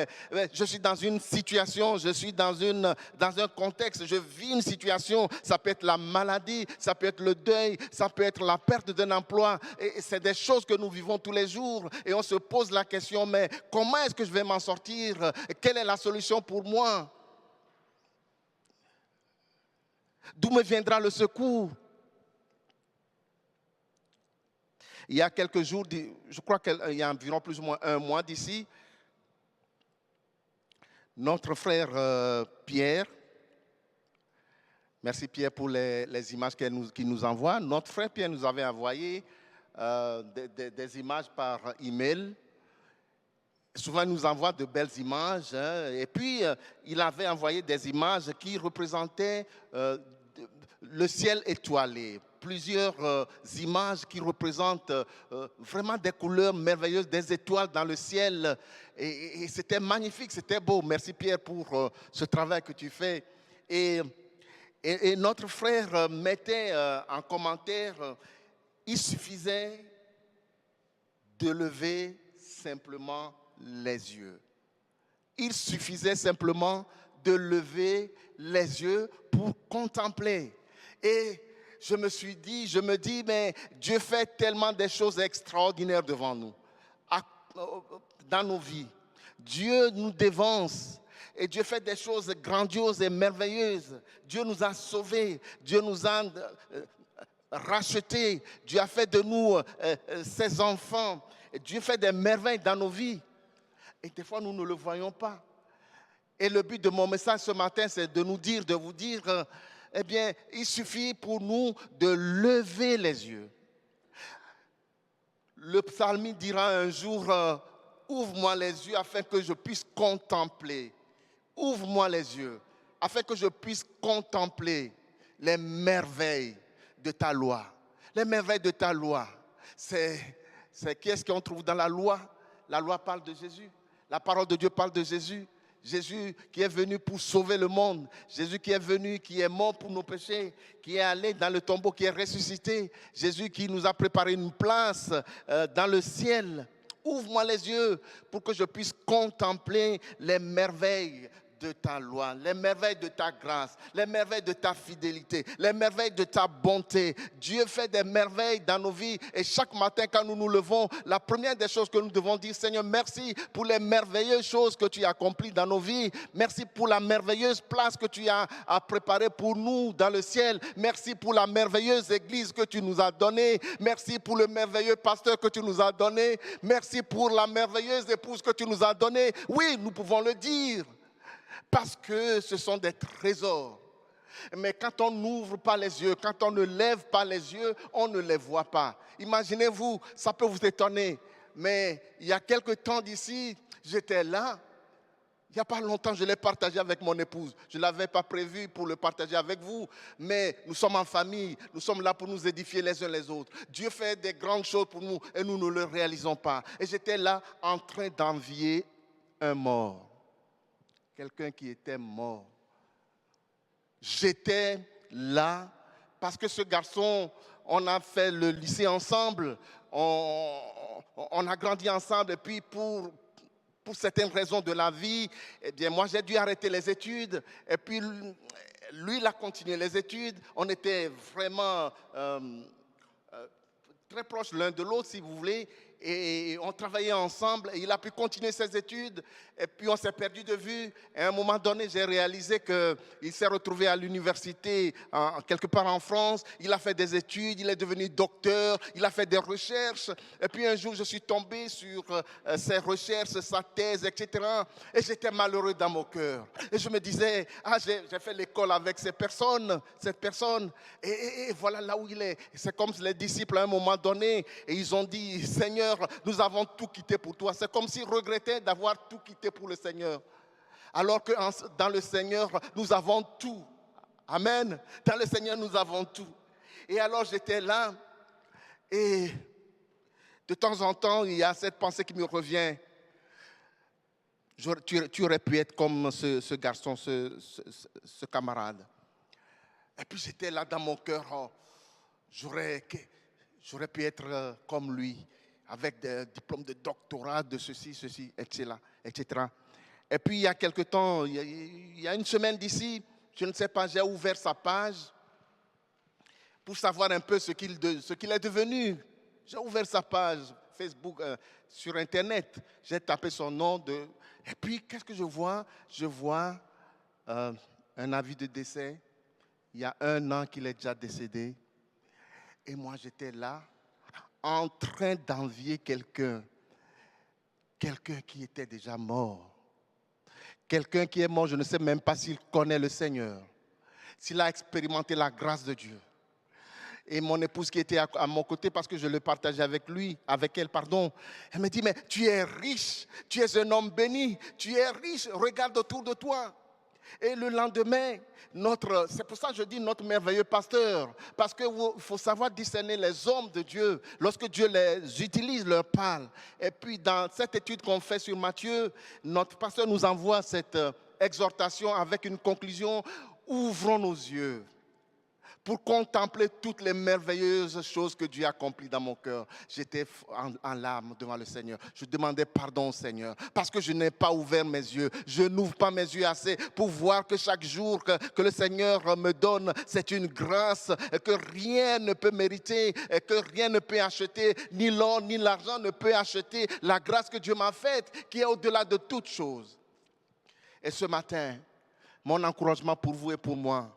Je suis dans une situation, je suis dans un contexte, je vis une situation. Ça peut être la maladie, ça peut être le deuil, ça peut être la perte d'un emploi. Et c'est des choses que nous vivons tous les jours. Et on se pose la question, mais comment est-ce que je vais m'en sortir? Quelle est la solution pour moi? D'où me viendra le secours? Il y a quelques jours, je crois qu'il y a environ plus ou moins un mois d'ici, notre frère Pierre, merci Pierre pour les images qu'il nous envoie, notre frère Pierre nous avait envoyé des images par email. Souvent, il nous envoie de belles images. Et puis, il avait envoyé des images qui représentaient le ciel étoilé. Plusieurs images qui représentent vraiment des couleurs merveilleuses, des étoiles dans le ciel. Et c'était magnifique, c'était beau. Merci Pierre pour ce travail que tu fais. Et notre frère mettait en commentaire, il suffisait de lever simplement les yeux. Il suffisait simplement de lever les yeux pour contempler. Et je me dis, mais Dieu fait tellement de choses extraordinaires devant nous, dans nos vies. Dieu nous dévance et Dieu fait des choses grandioses et merveilleuses. Dieu nous a sauvés, Dieu nous a rachetés, Dieu a fait de nous ses enfants. Dieu fait des merveilles dans nos vies. Et des fois, nous ne le voyons pas. Et le but de mon message ce matin, c'est de vous dire, eh bien, il suffit pour nous de lever les yeux. Le psalmiste dira un jour, ouvre-moi les yeux afin que je puisse contempler. Ouvre-moi les yeux afin que je puisse contempler les merveilles de ta loi. Les merveilles de ta loi. C'est qu'est-ce qu'on trouve dans la loi? La loi parle de Jésus. La parole de Dieu parle de Jésus. Jésus qui est venu pour sauver le monde. Jésus qui est venu, qui est mort pour nos péchés, qui est allé dans le tombeau, qui est ressuscité. Jésus qui nous a préparé une place dans le ciel. Ouvre-moi les yeux pour que je puisse contempler les merveilles de ta loi, les merveilles de ta grâce, les merveilles de ta fidélité, les merveilles de ta bonté. Dieu fait des merveilles dans nos vies et chaque matin quand nous nous levons, la première des choses que nous devons dire, Seigneur, merci pour les merveilleuses choses que tu as accomplies dans nos vies. Merci pour la merveilleuse place que tu as préparée pour nous dans le ciel. Merci pour la merveilleuse église que tu nous as donnée. Merci pour le merveilleux pasteur que tu nous as donné. Merci pour la merveilleuse épouse que tu nous as donnée. Oui, nous pouvons le dire. Parce que ce sont des trésors. Mais quand on n'ouvre pas les yeux, quand on ne lève pas les yeux, on ne les voit pas. Imaginez-vous, ça peut vous étonner. Mais il y a quelque temps d'ici, j'étais là. Il n'y a pas longtemps, je l'ai partagé avec mon épouse. Je ne l'avais pas prévu pour le partager avec vous. Mais nous sommes en famille. Nous sommes là pour nous édifier les uns les autres. Dieu fait des grandes choses pour nous et nous ne le réalisons pas. Et j'étais là en train d'envier un mort. Quelqu'un qui était mort. J'étais là parce que ce garçon, on a fait le lycée ensemble, on a grandi ensemble et puis pour certaines raisons de la vie, eh bien moi j'ai dû arrêter les études et puis lui il a continué les études. On était vraiment très proches l'un de l'autre si vous voulez. Et on travaillait ensemble et il a pu continuer ses études et puis on s'est perdu de vue et à un moment donné j'ai réalisé qu'il s'est retrouvé à l'université quelque part en France, il a fait des études, il est devenu docteur, il a fait des recherches et puis un jour je suis tombé sur ses recherches, sa thèse, etc. Et j'étais malheureux dans mon cœur et je me disais, j'ai fait l'école avec cette personne et voilà là où il est. C'est comme les disciples à un moment donné et ils ont dit, Seigneur, nous avons tout quitté pour toi. C'est comme s'ils regrettaient d'avoir tout quitté pour le Seigneur. Alors que dans le Seigneur, nous avons tout. Amen. Dans le Seigneur, nous avons tout. Et alors, j'étais là. Et de temps en temps, il y a cette pensée qui me revient. Tu aurais pu être comme ce garçon, ce camarade. Et puis, j'étais là dans mon cœur. J'aurais pu être comme lui. avec des diplômes de doctorat, de ceci, etc. Et puis, il y a quelque temps, il y a une semaine d'ici, je ne sais pas, j'ai ouvert sa page pour savoir un peu ce qu'il est devenu. J'ai ouvert sa page Facebook, sur Internet. J'ai tapé son nom. Et puis, qu'est-ce que je vois? Je vois un avis de décès. Il y a 1 an qu'il est déjà décédé. Et moi, j'étais là, en train d'envier quelqu'un qui était déjà mort. Quelqu'un qui est mort, je ne sais même pas s'il connaît le Seigneur, s'il a expérimenté la grâce de Dieu. Et mon épouse qui était à mon côté, parce que je le partageais avec elle, elle me dit, mais tu es riche, tu es un homme béni, tu es riche, regarde autour de toi. Et le lendemain, c'est pour ça que je dis notre merveilleux pasteur, parce qu'il faut savoir discerner les hommes de Dieu. Lorsque Dieu les utilise, leur parle. Et puis dans cette étude qu'on fait sur Matthieu, notre pasteur nous envoie cette exhortation avec une conclusion: ouvrons nos yeux pour contempler toutes les merveilleuses choses que Dieu a accomplies dans mon cœur. J'étais en larmes devant le Seigneur. Je demandais pardon au Seigneur parce que je n'ai pas ouvert mes yeux. Je n'ouvre pas mes yeux assez pour voir que chaque jour que le Seigneur me donne, c'est une grâce que rien ne peut mériter, que rien ne peut acheter, ni l'or ni l'argent ne peut acheter la grâce que Dieu m'a faite, qui est au-delà de toutes choses. Et ce matin, mon encouragement pour vous et pour moi,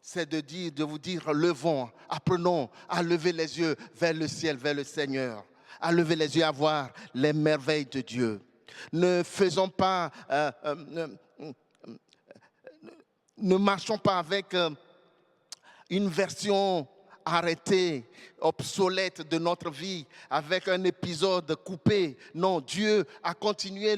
c'est de vous dire, levons, apprenons à lever les yeux vers le ciel, vers le Seigneur, à lever les yeux à voir les merveilles de Dieu. Ne faisons pas, ne marchons pas avec une version arrêtée, obsolète de notre vie, avec un épisode coupé. Non, Dieu a continué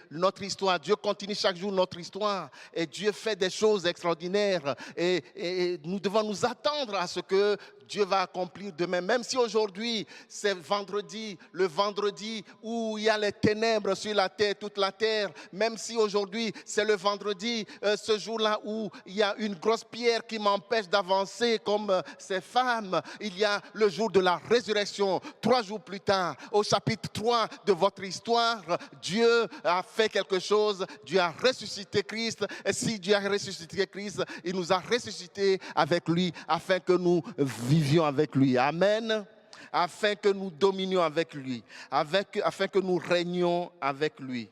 notre histoire. Dieu continue chaque jour notre histoire. Et Dieu fait des choses extraordinaires. Et nous devons nous attendre à ce que Dieu va accomplir demain. Même si aujourd'hui, c'est vendredi, le vendredi où il y a les ténèbres sur la terre, toute la terre. Même si aujourd'hui, c'est le vendredi, ce jour-là où il y a une grosse pierre qui m'empêche d'avancer comme ces femmes. Il y a le jour de la résurrection. 3 jours plus tard, au chapitre 3 de votre histoire, Dieu a fait quelque chose. Dieu a ressuscité Christ. Et si Dieu a ressuscité Christ, il nous a ressuscités avec lui afin que nous vivions avec lui. Amen. Afin que nous dominions avec lui. Afin que nous régnions avec lui.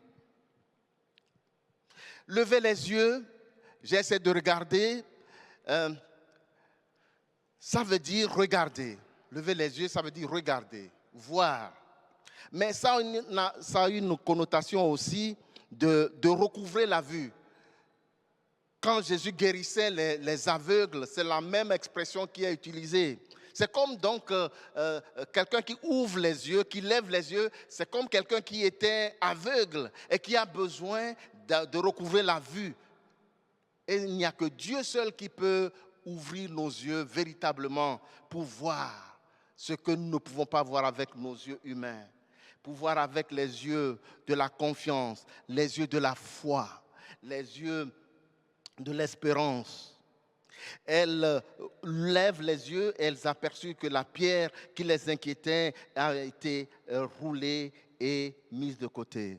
Levez les yeux. J'essaie de regarder. Ça veut dire regarder. Lever les yeux, ça veut dire regarder, voir. Mais ça a une connotation aussi de recouvrer la vue. Quand Jésus guérissait les aveugles, c'est la même expression qui est utilisée. C'est comme donc quelqu'un qui ouvre les yeux, qui lève les yeux. C'est comme quelqu'un qui était aveugle et qui a besoin de recouvrer la vue. Et il n'y a que Dieu seul qui peut ouvrir nos yeux véritablement pour voir ce que nous ne pouvons pas voir avec nos yeux humains. Pour voir avec les yeux de la confiance, les yeux de la foi, les yeux de l'espérance. Elles lèvent les yeux et elles aperçurent que la pierre qui les inquiétait a été roulée et mise de côté.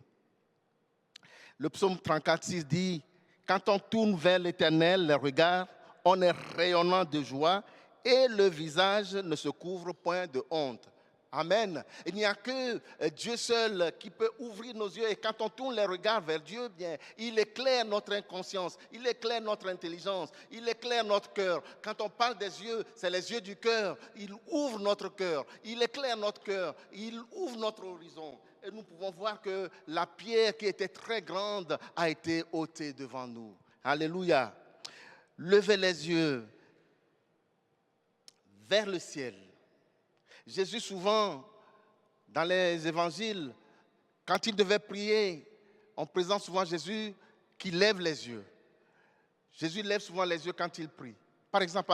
Le psaume 34,6 dit: quand on tourne vers l'Éternel les regards, on est rayonnant de joie et le visage ne se couvre point de honte. Amen. Il n'y a que Dieu seul qui peut ouvrir nos yeux. Et quand on tourne les regards vers Dieu, bien, il éclaire notre inconscience, il éclaire notre intelligence, il éclaire notre cœur. Quand on parle des yeux, c'est les yeux du cœur. Il ouvre notre cœur, il éclaire notre cœur, il ouvre notre horizon. Et nous pouvons voir que la pierre qui était très grande a été ôtée devant nous. Alléluia. Levez les yeux vers le ciel. Jésus, souvent, dans les évangiles, quand il devait prier, on présente souvent Jésus qui lève les yeux. Jésus lève souvent les yeux quand il prie. Par exemple,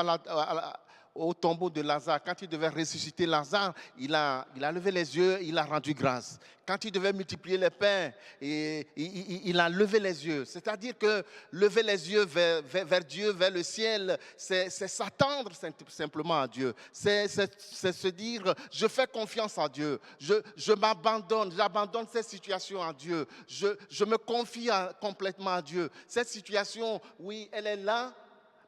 au tombeau de Lazare, quand il devait ressusciter Lazare, il a levé les yeux, il a rendu grâce. Quand il devait multiplier les pains, il a levé les yeux. C'est-à-dire que lever les yeux vers Dieu, vers le ciel, c'est s'attendre simplement à Dieu. C'est se dire, je fais confiance en Dieu. Je m'abandonne, j'abandonne cette situation à Dieu. Je me confie complètement à Dieu. Cette situation, oui, elle est là.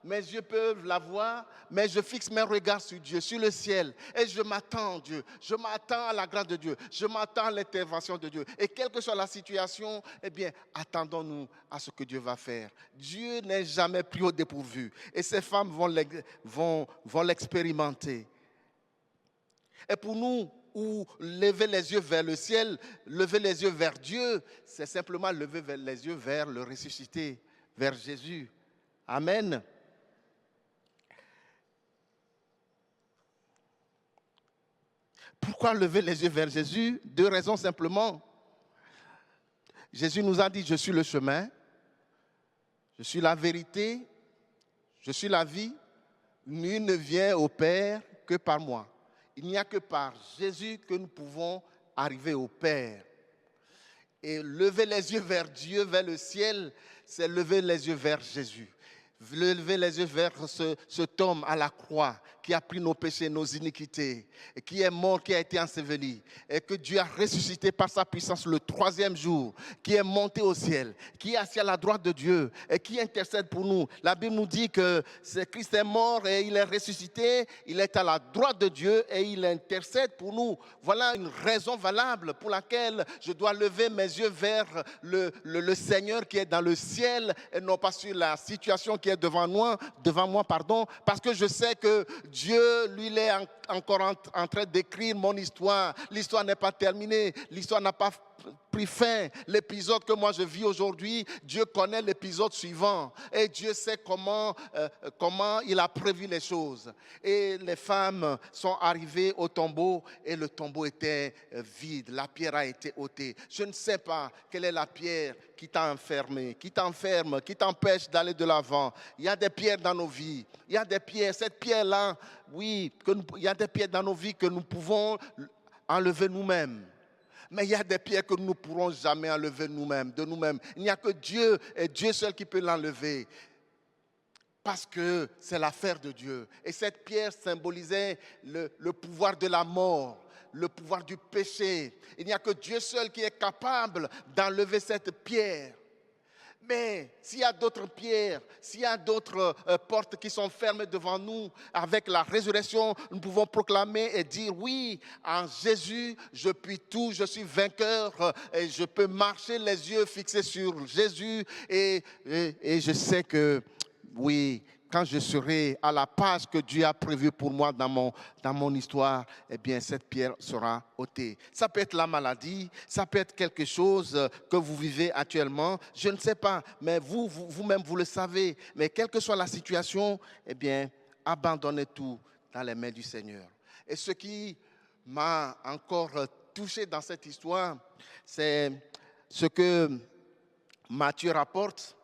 Mes yeux peuvent la voir, mais je fixe mes regards sur Dieu, sur le ciel. Et je m'attends à Dieu. Je m'attends à la grâce de Dieu. Je m'attends à l'intervention de Dieu. Et quelle que soit la situation, eh bien, attendons-nous à ce que Dieu va faire. Dieu n'est jamais pris au dépourvu. Et ces femmes vont l'expérimenter. Et pour nous, où lever les yeux vers le ciel, lever les yeux vers Dieu, c'est simplement lever les yeux vers le ressuscité, vers Jésus. Amen. Pourquoi lever les yeux vers Jésus? 2 raisons simplement. Jésus nous a dit, je suis le chemin, je suis la vérité, je suis la vie. Nul ne vient au Père que par moi. Il n'y a que par Jésus que nous pouvons arriver au Père. Et lever les yeux vers Dieu, vers le ciel, c'est lever les yeux vers Jésus. Lever les yeux vers cet homme à la croix qui a pris nos péchés, nos iniquités, et qui est mort, qui a été enseveli, et que Dieu a ressuscité par sa puissance le 3e jour, qui est monté au ciel, qui est assis à la droite de Dieu, et qui intercède pour nous. La Bible nous dit que Christ est mort et il est ressuscité, il est à la droite de Dieu et il intercède pour nous. Voilà une raison valable pour laquelle je dois lever mes yeux vers le Seigneur qui est dans le ciel et non pas sur la situation qui est devant moi, parce que je sais que Dieu, lui, il est encore en train d'écrire mon histoire. L'histoire n'est pas terminée, l'histoire n'a pas pris fin. L'épisode que moi je vis aujourd'hui, Dieu connaît l'épisode suivant et Dieu sait comment il a prévu les choses. Et les femmes sont arrivées au tombeau et le tombeau était vide, la pierre a été ôtée. Je ne sais pas quelle est la pierre qui t'a enfermé, qui t'enferme, qui t'empêche d'aller de l'avant. Il y a des pierres dans nos vies, il y a des pierres, cette pierre-là, oui, il y a des pierres dans nos vies que nous pouvons enlever nous-mêmes. Mais il y a des pierres que nous ne pourrons jamais enlever nous-mêmes, de nous-mêmes. Il n'y a que Dieu et Dieu seul qui peut l'enlever. Parce que c'est l'affaire de Dieu. Et cette pierre symbolisait le pouvoir de la mort, le pouvoir du péché. Il n'y a que Dieu seul qui est capable d'enlever cette pierre. Mais s'il y a d'autres pierres, s'il y a d'autres portes qui sont fermées devant nous, avec la résurrection, nous pouvons proclamer et dire oui, en Jésus, je puis tout, je suis vainqueur et je peux marcher les yeux fixés sur Jésus et je sais que oui, quand je serai à la page que Dieu a prévue pour moi dans mon histoire, eh bien, cette pierre sera ôtée. Ça peut être la maladie, ça peut être quelque chose que vous vivez actuellement. Je ne sais pas, mais vous-même, vous le savez. Mais quelle que soit la situation, eh bien, abandonnez tout dans les mains du Seigneur. Et ce qui m'a encore touché dans cette histoire, c'est ce que Matthieu rapporte.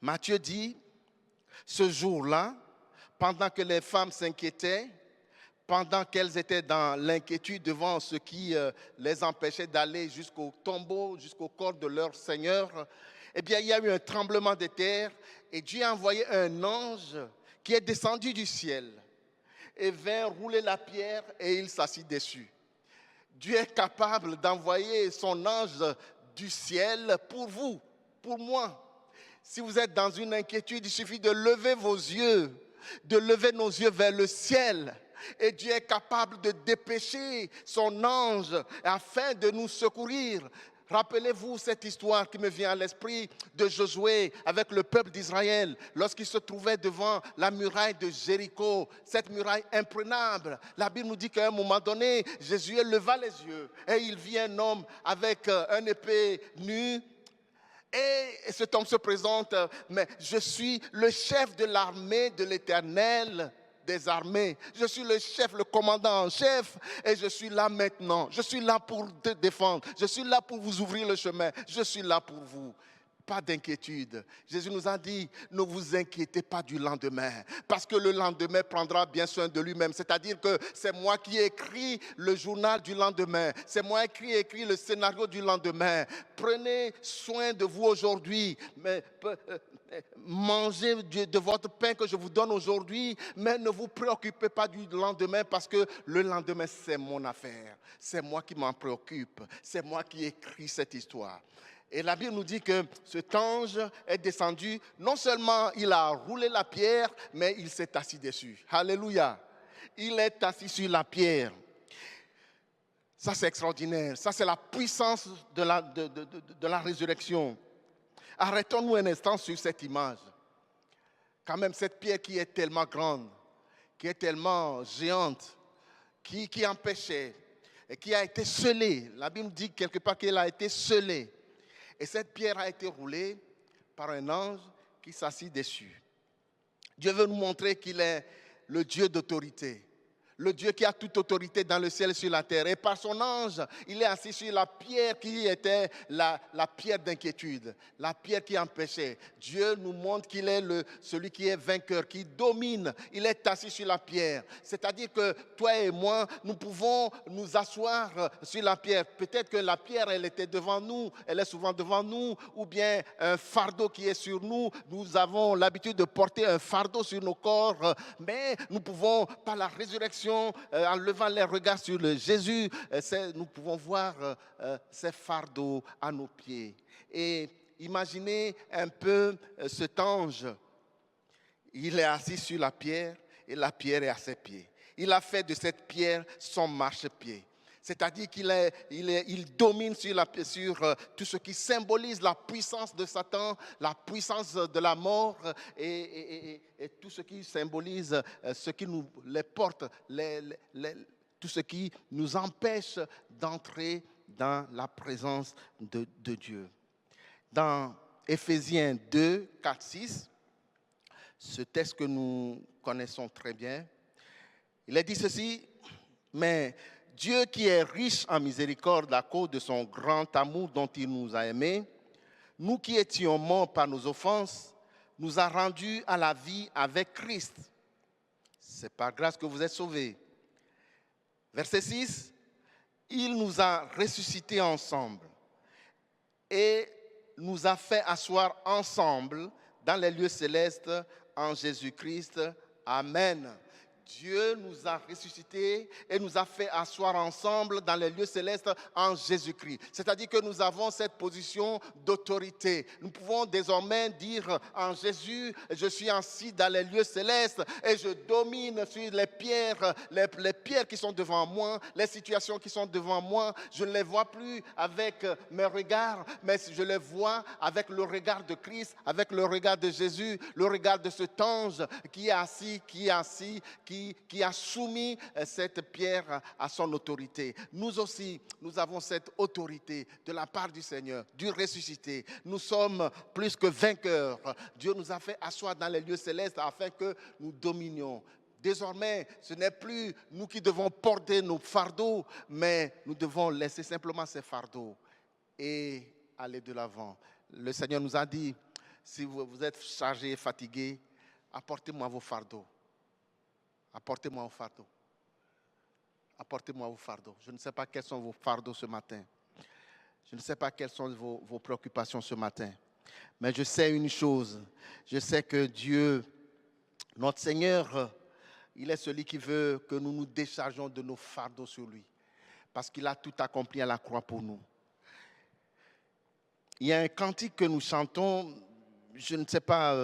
Matthieu dit, ce jour-là, pendant que les femmes s'inquiétaient, pendant qu'elles étaient dans l'inquiétude devant ce qui les empêchait d'aller jusqu'au tombeau, jusqu'au corps de leur Seigneur, eh bien, il y a eu un tremblement de terre et Dieu a envoyé un ange qui est descendu du ciel et vint rouler la pierre et il s'assit dessus. Dieu est capable d'envoyer son ange du ciel pour vous, pour moi. Si vous êtes dans une inquiétude, il suffit de lever vos yeux, de lever nos yeux vers le ciel. Et Dieu est capable de dépêcher son ange afin de nous secourir. Rappelez-vous cette histoire qui me vient à l'esprit de Josué avec le peuple d'Israël lorsqu'il se trouvait devant la muraille de Jéricho, cette muraille imprenable. La Bible nous dit qu'à un moment donné, Josué leva les yeux et il vit un homme avec un épée nue. Et cet homme se présente, mais je suis le chef de l'armée de l'Éternel des armées. Je suis le chef, le commandant en chef, et je suis là maintenant. Je suis là pour te défendre. Je suis là pour vous ouvrir le chemin. Je suis là pour vous. pas d'inquiétude. Jésus nous a dit, ne vous inquiétez pas du lendemain, parce que le lendemain prendra bien soin de lui-même. C'est-à-dire que c'est moi qui ai écrit le journal du lendemain. C'est moi qui ai écrit le scénario du lendemain. Prenez soin de vous aujourd'hui. Mangez de votre pain que je vous donne aujourd'hui, mais ne vous préoccupez pas du lendemain, parce que le lendemain, c'est mon affaire. C'est moi qui m'en préoccupe. C'est moi qui écris cette histoire. Et la Bible nous dit que cet ange est descendu. Non seulement il a roulé la pierre, mais il s'est assis dessus. Alléluia. Il est assis sur la pierre. Ça, c'est extraordinaire. Ça, c'est la puissance de la résurrection. Arrêtons-nous un instant sur cette image. Quand même, cette pierre qui est tellement grande, qui est tellement géante, qui empêchait, et qui a été scellée. La Bible dit quelque part qu'elle a été scellée. Et cette pierre a été roulée par un ange qui s'assit dessus. Dieu veut nous montrer qu'il est le Dieu d'autorité. Le Dieu qui a toute autorité dans le ciel et sur la terre. Et par son ange, il est assis sur la pierre qui était la pierre d'inquiétude, la pierre qui empêchait. Dieu nous montre qu'il est celui qui est vainqueur, qui domine. Il est assis sur la pierre. C'est-à-dire que toi et moi, nous pouvons nous asseoir sur la pierre. Peut-être que la pierre, elle était devant nous, elle est souvent devant nous, ou bien un fardeau qui est sur nous. Nous avons l'habitude de porter un fardeau sur nos corps, mais nous pouvons, par la résurrection, en levant les regards sur Jésus, nous pouvons voir ces fardeaux à nos pieds. Et imaginez un peu cet ange. Il est assis sur la pierre et la pierre est à ses pieds. Il a fait de cette pierre son marchepied. C'est-à-dire qu'il domine sur tout ce qui symbolise la puissance de Satan, la puissance de la mort et tout ce qui symbolise ce qui nous les porte, tout ce qui nous empêche d'entrer dans la présence de Dieu. Dans Éphésiens 2, 4, 6, ce texte que nous connaissons très bien, il est dit ceci, mais Dieu qui est riche en miséricorde à cause de son grand amour dont il nous a aimés, nous qui étions morts par nos offenses, nous a rendus à la vie avec Christ. C'est par grâce que vous êtes sauvés. Verset 6, il nous a ressuscités ensemble et nous a fait asseoir ensemble dans les lieux célestes en Jésus-Christ. Amen. Dieu nous a ressuscités et nous a fait asseoir ensemble dans les lieux célestes en Jésus-Christ. C'est-à-dire que nous avons cette position d'autorité. Nous pouvons désormais dire en Jésus, je suis assis dans les lieux célestes et je domine sur les pierres, les pierres qui sont devant moi, les situations qui sont devant moi. Je ne les vois plus avec mes regards, mais je les vois avec le regard de Christ, avec le regard de Jésus, le regard de cet ange qui a soumis cette pierre à son autorité. Nous aussi, nous avons cette autorité de la part du Seigneur, du ressuscité. Nous sommes plus que vainqueurs. Dieu nous a fait asseoir dans les lieux célestes afin que nous dominions. Désormais, ce n'est plus nous qui devons porter nos fardeaux, mais nous devons laisser simplement ces fardeaux et aller de l'avant. Le Seigneur nous a dit, si vous êtes chargés et fatigués, apportez-moi vos fardeaux. Apportez-moi vos fardeaux. Apportez-moi vos fardeaux. Je ne sais pas quels sont vos fardeaux ce matin. Je ne sais pas quelles sont vos préoccupations ce matin. Mais je sais une chose. Je sais que Dieu, notre Seigneur, il est celui qui veut que nous nous déchargeons de nos fardeaux sur lui. Parce qu'il a tout accompli à la croix pour nous. Il y a un cantique que nous chantons, je ne sais pas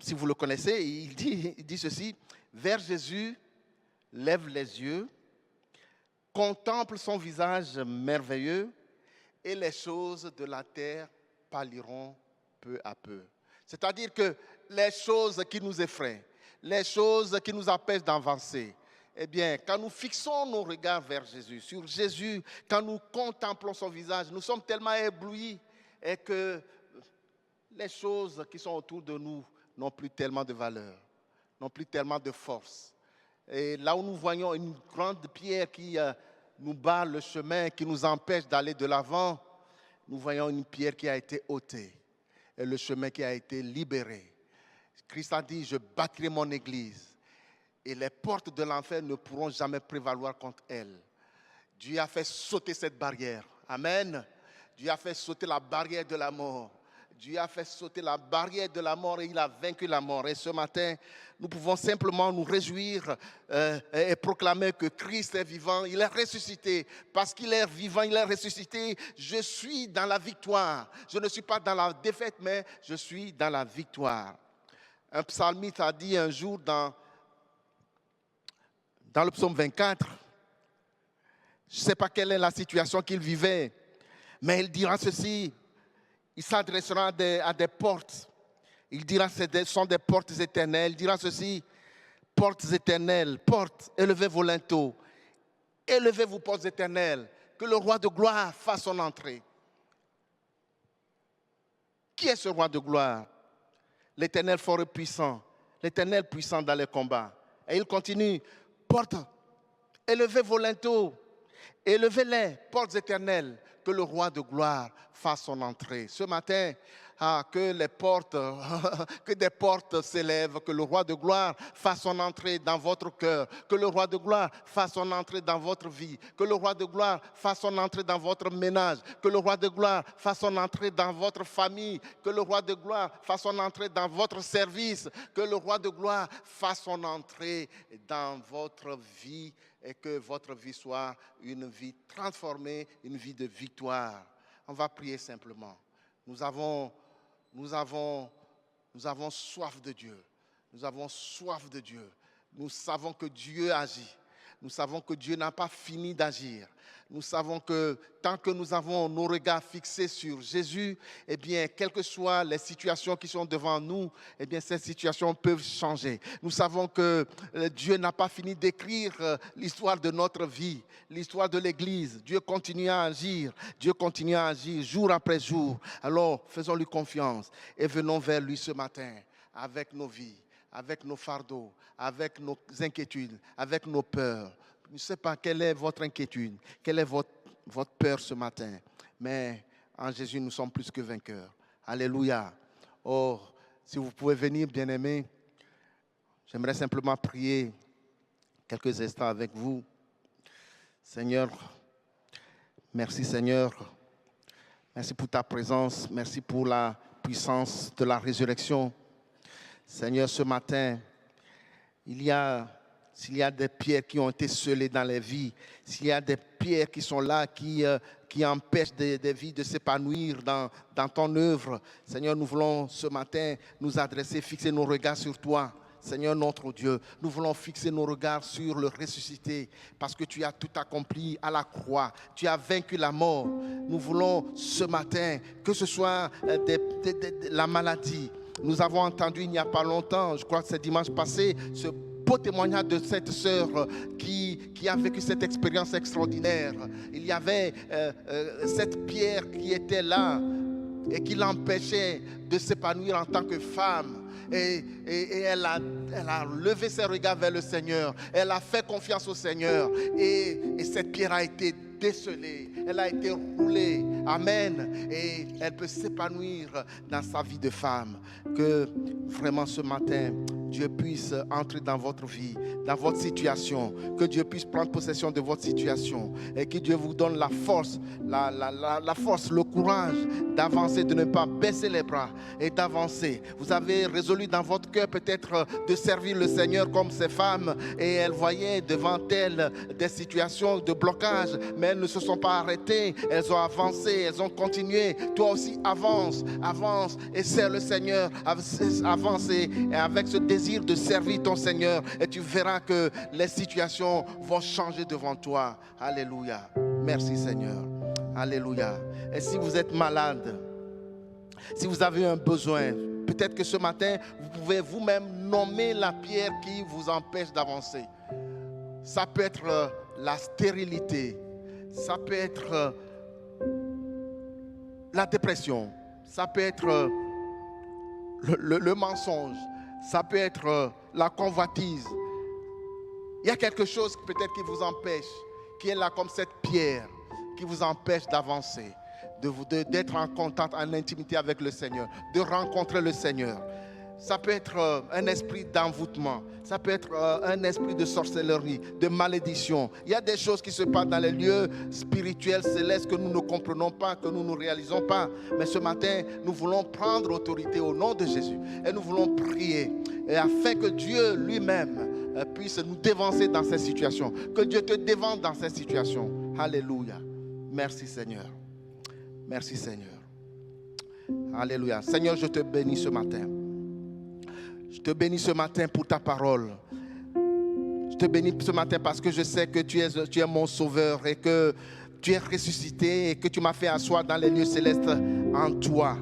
si vous le connaissez, il dit ceci. Vers Jésus, lève les yeux, contemple son visage merveilleux et les choses de la terre pâliront peu à peu. C'est-à-dire que les choses qui nous effraient, les choses qui nous empêchent d'avancer, eh bien, quand nous fixons nos regards vers Jésus, sur Jésus, quand nous contemplons son visage, nous sommes tellement éblouis et que les choses qui sont autour de nous n'ont plus tellement de valeur, n'ont plus tellement de force. Et là où nous voyons une grande pierre qui nous barre le chemin, qui nous empêche d'aller de l'avant, nous voyons une pierre qui a été ôtée. est le chemin qui a été libéré. Christ a dit, je bâtirai mon église et les portes de l'enfer ne pourront jamais prévaloir contre elle. Dieu a fait sauter cette barrière. Amen. Dieu a fait sauter la barrière de la mort. Dieu a fait sauter la barrière de la mort et il a vaincu la mort. Et ce matin, nous pouvons simplement nous réjouir et proclamer que Christ est vivant, il est ressuscité. Parce qu'il est vivant, il est ressuscité, je suis dans la victoire. Je ne suis pas dans la défaite, mais je suis dans la victoire. Un psalmiste a dit un jour dans le psaume 24, je ne sais pas quelle est la situation qu'il vivait, mais il dira ceci. Il s'adressera à des portes. Il dira que ce sont des portes éternelles. Il dira ceci, portes éternelles, portes, élevez vos linteaux. Élevez vos portes éternelles, que le roi de gloire fasse son entrée. Qui est ce roi de gloire? L'Éternel fort et puissant. L'Éternel puissant dans les combats. Et il continue, portes, élevez vos linteaux. Élevez-les, portes éternelles, que le roi de gloire fasse son entrée. Ce matin, que des portes s'élèvent, que le roi de gloire fasse son entrée dans votre cœur, que le roi de gloire fasse son entrée dans votre vie, que le roi de gloire fasse son entrée dans votre ménage, que le roi de gloire fasse son entrée dans votre famille, que le roi de gloire fasse son entrée dans votre service, que le roi de gloire fasse son entrée dans votre vie et que votre vie soit une vie transformée, une vie de victoire. On va prier simplement. Nous avons soif de Dieu. Nous avons soif de Dieu. Nous savons que Dieu agit. Nous savons que Dieu n'a pas fini d'agir. Nous savons que tant que nous avons nos regards fixés sur Jésus, eh bien, quelles que soient les situations qui sont devant nous, eh bien, ces situations peuvent changer. Nous savons que Dieu n'a pas fini d'écrire l'histoire de notre vie, l'histoire de l'Église. Dieu continue à agir. Dieu continue à agir jour après jour. Alors, faisons-lui confiance et venons vers lui ce matin avec nos vies, avec nos fardeaux, avec nos inquiétudes, avec nos peurs. Je ne sais pas quelle est votre inquiétude, quelle est votre peur ce matin. Mais en Jésus, nous sommes plus que vainqueurs. Alléluia. Oh, si vous pouvez venir, bien-aimés, j'aimerais simplement prier quelques instants avec vous. Seigneur, merci Seigneur. Merci pour ta présence. Merci pour la puissance de la résurrection. Seigneur, ce matin, s'il y a des pierres qui ont été scellées dans les vies, s'il y a des pierres qui sont là, qui empêchent des vies de s'épanouir dans ton œuvre, Seigneur, nous voulons ce matin nous adresser, fixer nos regards sur toi. Seigneur notre Dieu, nous voulons fixer nos regards sur le ressuscité parce que tu as tout accompli à la croix. Tu as vaincu la mort. Nous voulons ce matin, que ce soit la maladie. Nous avons entendu il n'y a pas longtemps, je crois que c'est dimanche passé, ce beau témoignage de cette sœur qui a vécu cette expérience extraordinaire. Il y avait cette pierre qui était là et qui l'empêchait de s'épanouir en tant que femme. Et elle a levé ses regards vers le Seigneur. Elle a fait confiance au Seigneur. Et cette pierre a été décelée. Elle a été roulée. Amen. Et elle peut s'épanouir dans sa vie de femme. Que vraiment ce matin, Dieu puisse entrer dans votre vie, dans votre situation. Que Dieu puisse prendre possession de votre situation. Et que Dieu vous donne la force, la force, le courage d'avancer, de ne pas baisser les bras et d'avancer. Vous avez résolu dans votre cœur peut-être de servir le Seigneur comme ces femmes. Et elles voyaient devant elles des situations de blocage. Mais elles ne se sont pas arrêtées. Elles ont avancé, elles ont continué. Toi aussi, avance et sers le Seigneur. Avance et avec ce désir de servir ton Seigneur. Et tu verras que les situations vont changer devant toi. Alléluia. Merci Seigneur. Alléluia. Et si vous êtes malade, si vous avez un besoin, peut-être que ce matin, vous pouvez vous-même nommer la pierre qui vous empêche d'avancer. Ça peut être la stérilité. Ça peut être la dépression. Ça peut être le mensonge. Ça peut être la convoitise. Il y a quelque chose peut-être qui vous empêche, qui est là comme cette pierre, qui vous empêche d'avancer. d'être en contact, en intimité avec le Seigneur, de rencontrer le Seigneur. Ça peut être un esprit d'envoûtement, ça peut être un esprit de sorcellerie, de malédiction. Il y a des choses qui se passent dans les lieux spirituels, célestes, que nous ne comprenons pas, que nous ne réalisons pas. Mais ce matin, nous voulons prendre autorité au nom de Jésus et nous voulons prier et afin que Dieu lui-même puisse nous dévancer dans ces situations. Que Dieu te dévance dans ces situations. Alléluia. Merci Seigneur. Merci Seigneur. Alléluia. Seigneur, je te bénis ce matin. Je te bénis ce matin pour ta parole. Je te bénis ce matin parce que je sais que tu es mon sauveur et que tu es ressuscité et que tu m'as fait asseoir dans les lieux célestes en toi.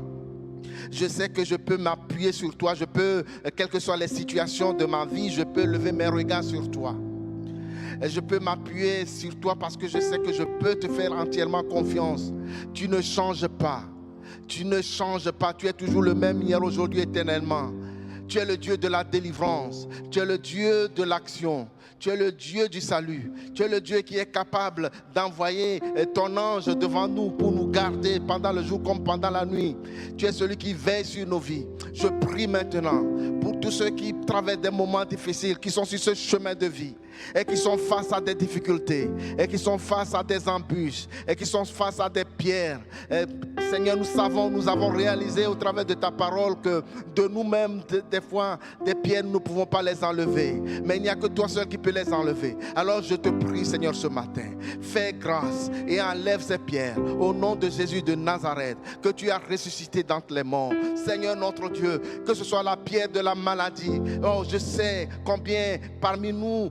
Je sais que je peux m'appuyer sur toi. Je peux, quelles que soient les situations de ma vie, je peux lever mes regards sur toi. Et je peux m'appuyer sur toi parce que je sais que je peux te faire entièrement confiance. Tu ne changes pas. Tu ne changes pas. Tu es toujours le même hier, aujourd'hui, éternellement. Tu es le Dieu de la délivrance. Tu es le Dieu de l'action. Tu es le Dieu du salut. Tu es le Dieu qui est capable d'envoyer ton ange devant nous pour nous garder pendant le jour comme pendant la nuit. Tu es celui qui veille sur nos vies. Je prie maintenant pour tous ceux qui traversent des moments difficiles, qui sont sur ce chemin de vie et qui sont face à des difficultés et qui sont face à des embûches et qui sont face à des pierres. Seigneur, nous avons réalisé au travers de ta parole que de nous-mêmes, des fois, des pierres, nous ne pouvons pas les enlever. Mais il n'y a que toi seul qui peux les enlever. Alors je te prie, Seigneur, ce matin, fais grâce et enlève ces pierres au nom de Jésus de Nazareth, que tu as ressuscité d'entre les morts. Seigneur notre Dieu, que ce soit la pierre de la maladie. Oh, je sais combien parmi nous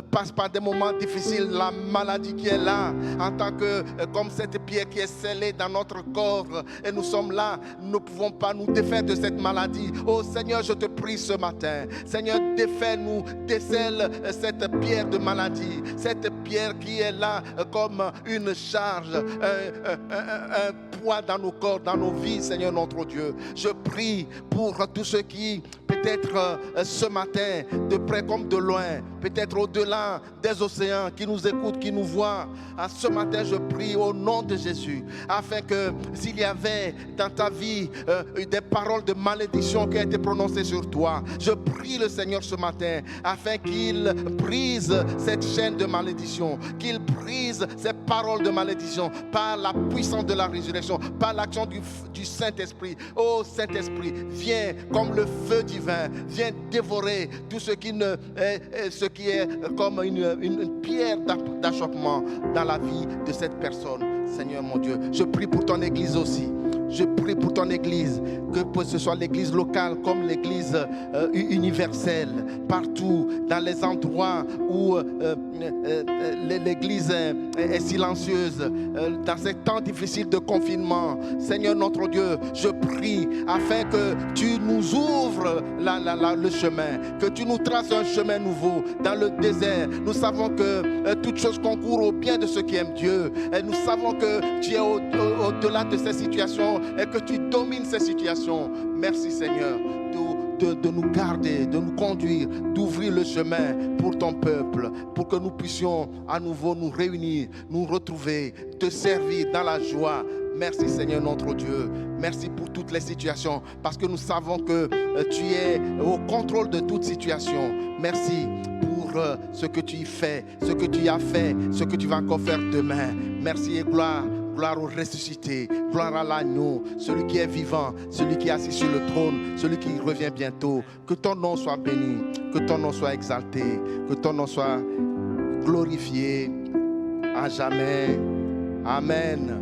passe par des moments difficiles, la maladie qui est là, en tant que, comme cette pierre qui est scellée dans notre corps, et nous sommes là, nous ne pouvons pas nous défaire de cette maladie. Oh Seigneur, je te prie ce matin, Seigneur, défais-nous, décèle cette pierre de maladie, cette pierre qui est là comme une charge, un poids dans nos corps, dans nos vies, Seigneur notre Dieu. Je prie pour tous ceux qui, peut-être ce matin, de près comme de loin, peut-être au-delà des océans, qui nous écoutent, qui nous voient. Ce matin, je prie au nom de Jésus, afin que s'il y avait dans ta vie des paroles de malédiction qui ont été prononcées sur toi, je prie le Seigneur ce matin, afin qu'il brise cette chaîne de malédiction, qu'il brise ces paroles de malédiction par la puissance de la résurrection, par l'action du Saint-Esprit. Oh Saint-Esprit, viens comme le feu divin, viens dévorer tout ce qui est comme une pierre d'achoppement dans la vie de cette personne. Seigneur mon Dieu, je prie pour ton Église aussi. Je prie pour ton Église, que ce soit l'Église locale comme l'Église universelle, partout, dans les endroits où l'Église est silencieuse, dans ces temps difficiles de confinement. Seigneur notre Dieu, je prie afin que tu nous ouvres le chemin, que tu nous traces un chemin nouveau dans le désert. Nous savons que toute chose concourt au bien de ceux qui aiment Dieu. Et nous savons que tu es au-delà de ces situations et que tu domines ces situations. Merci Seigneur de nous garder, de nous conduire, d'ouvrir le chemin pour ton peuple, pour que nous puissions à nouveau nous réunir, nous retrouver, te servir dans la joie. Merci Seigneur notre Dieu. Merci pour toutes les situations, parce que nous savons que tu es au contrôle de toute situation. Merci pour ce que tu fais, ce que tu as fait, ce que tu vas encore faire demain. Merci et gloire. Gloire au ressuscité, gloire à l'agneau, celui qui est vivant, celui qui est assis sur le trône, celui qui revient bientôt. Que ton nom soit béni, que ton nom soit exalté, que ton nom soit glorifié à jamais. Amen.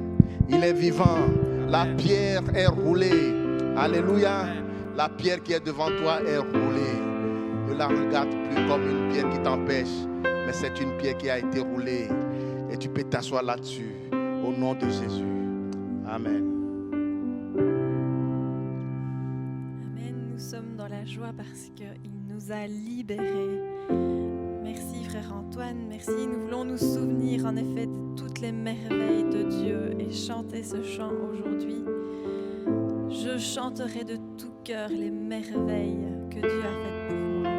Il est vivant, la pierre est roulée. Alléluia. La pierre qui est devant toi est roulée. Ne la regarde plus comme une pierre qui t'empêche, mais c'est une pierre qui a été roulée. Et tu peux t'asseoir là-dessus. Au nom de Jésus. Amen. Amen. Nous sommes dans la joie parce qu'il nous a libérés. Merci frère Antoine, merci. Nous voulons nous souvenir en effet de toutes les merveilles de Dieu et chanter ce chant aujourd'hui. Je chanterai de tout cœur les merveilles que Dieu a faites pour moi.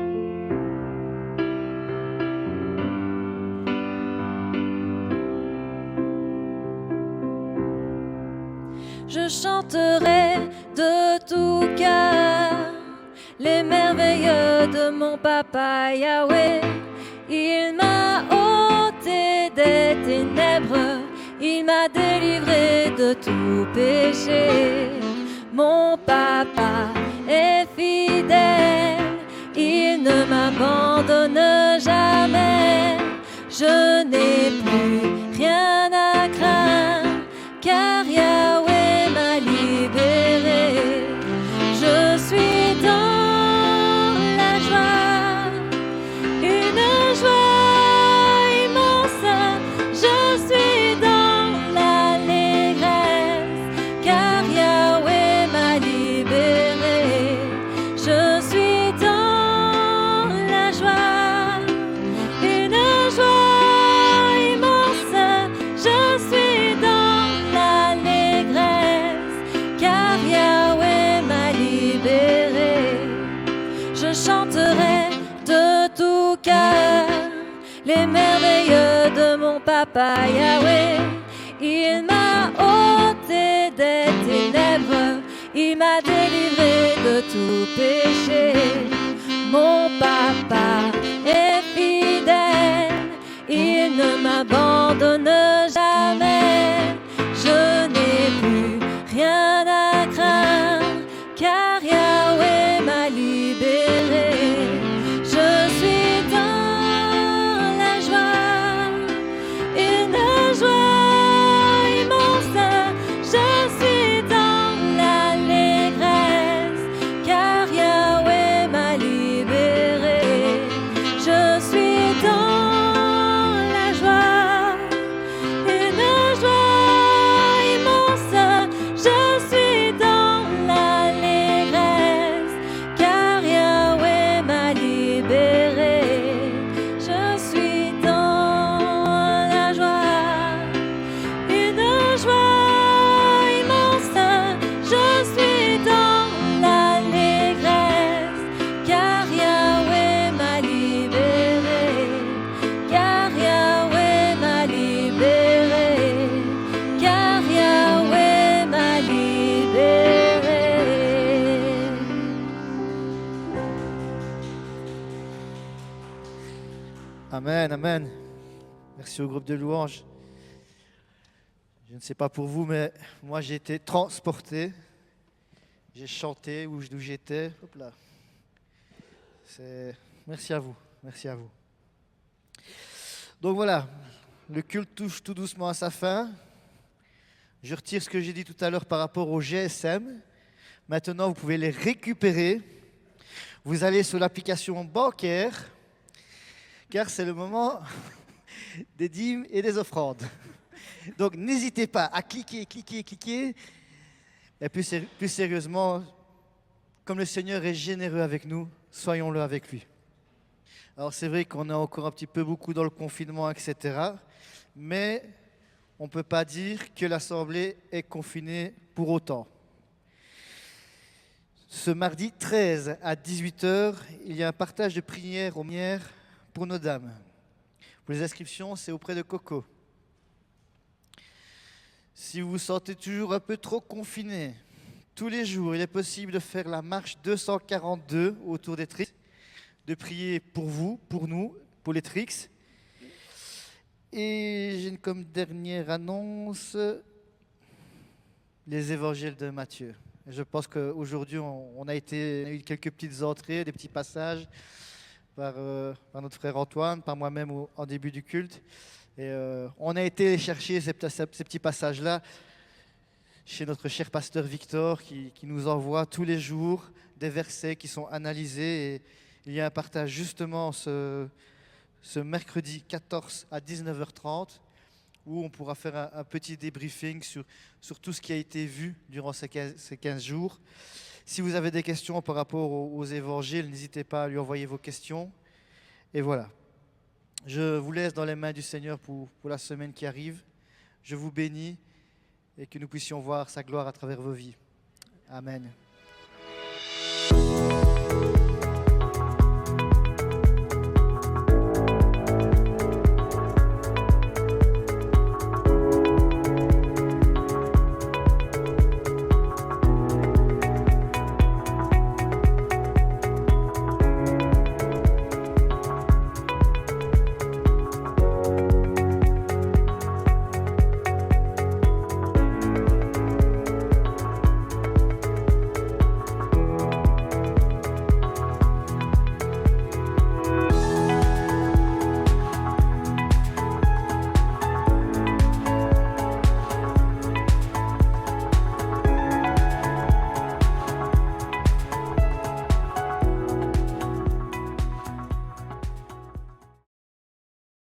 chanterai de tout cœur les merveilles de mon papa Yahweh. Il m'a ôté des ténèbres, il m'a délivré de tout péché. Mon papa est fidèle, il ne m'abandonne jamais. Je n'ai plus rien à craindre, car Yahweh m'a libéré. Je suis dans la joie, une joie immense. Je suis dans l'allégresse, car Yahweh m'a libéré. Je suis dans la joie, une joie immense. Je suis dans l'allégresse, car Yahweh m'a libéré. Je chanterai de tout cœur les merveilles de mon papa Yahweh. Il m'a ôté des ténèbres, il m'a délivré de tout péché. Mon papa est fidèle, il ne m'abandonne jamais. Je n'ai plus rien à craindre, car Yahweh m'a libéré. Je suis dans la joie, une joie immense. Je suis dans l'allégresse, car Yahweh m'a libéré. Je suis dans la joie, une joie immense. Je suis dans l'allégresse, car Yahweh m'a libéré. Je suis dans la joie, une joie immense. Je suis dans l'allégresse, car Yahweh m'a libéré. Car Yahweh m'a libéré. Car Yahweh m'a libéré. Amen, amen. Merci au groupe de louanges. Je ne sais pas pour vous, mais moi j'ai été transporté. J'ai chanté où j'étais. Hop là. Merci à vous, merci à vous. Donc voilà, le culte touche tout doucement à sa fin. Je retire ce que j'ai dit tout à l'heure par rapport au GSM. Maintenant, vous pouvez les récupérer. Vous allez sur l'application bancaire, car c'est le moment des dîmes et des offrandes. Donc n'hésitez pas à cliquer. Et plus sérieusement, comme le Seigneur est généreux avec nous, soyons-le avec lui. Alors c'est vrai qu'on est encore un petit peu beaucoup dans le confinement, etc. Mais on ne peut pas dire que l'Assemblée est confinée pour autant. Ce mardi 13 à 18h, il y a un partage de prières aux Mières pour nos dames. Pour les inscriptions, c'est auprès de Coco. Si vous vous sentez toujours un peu trop confiné, tous les jours, il est possible de faire la marche 242 autour des Trix, de prier pour vous, pour nous, pour les Trix. Et j'ai comme dernière annonce les évangiles de Matthieu. Je pense qu'aujourd'hui, on a eu quelques petites entrées, des petits passages par notre frère Antoine, par moi-même en début du culte. Et on a été chercher ces petits passages-là chez notre cher pasteur Victor qui nous envoie tous les jours des versets qui sont analysés. Et il y a un partage justement ce mercredi 14 à 19h30 où on pourra faire un petit débriefing sur tout ce qui a été vu durant ces 15 jours. Si vous avez des questions par rapport aux évangiles, n'hésitez pas à lui envoyer vos questions. Et voilà. Je vous laisse dans les mains du Seigneur pour la semaine qui arrive. Je vous bénis et que nous puissions voir sa gloire à travers vos vies. Amen.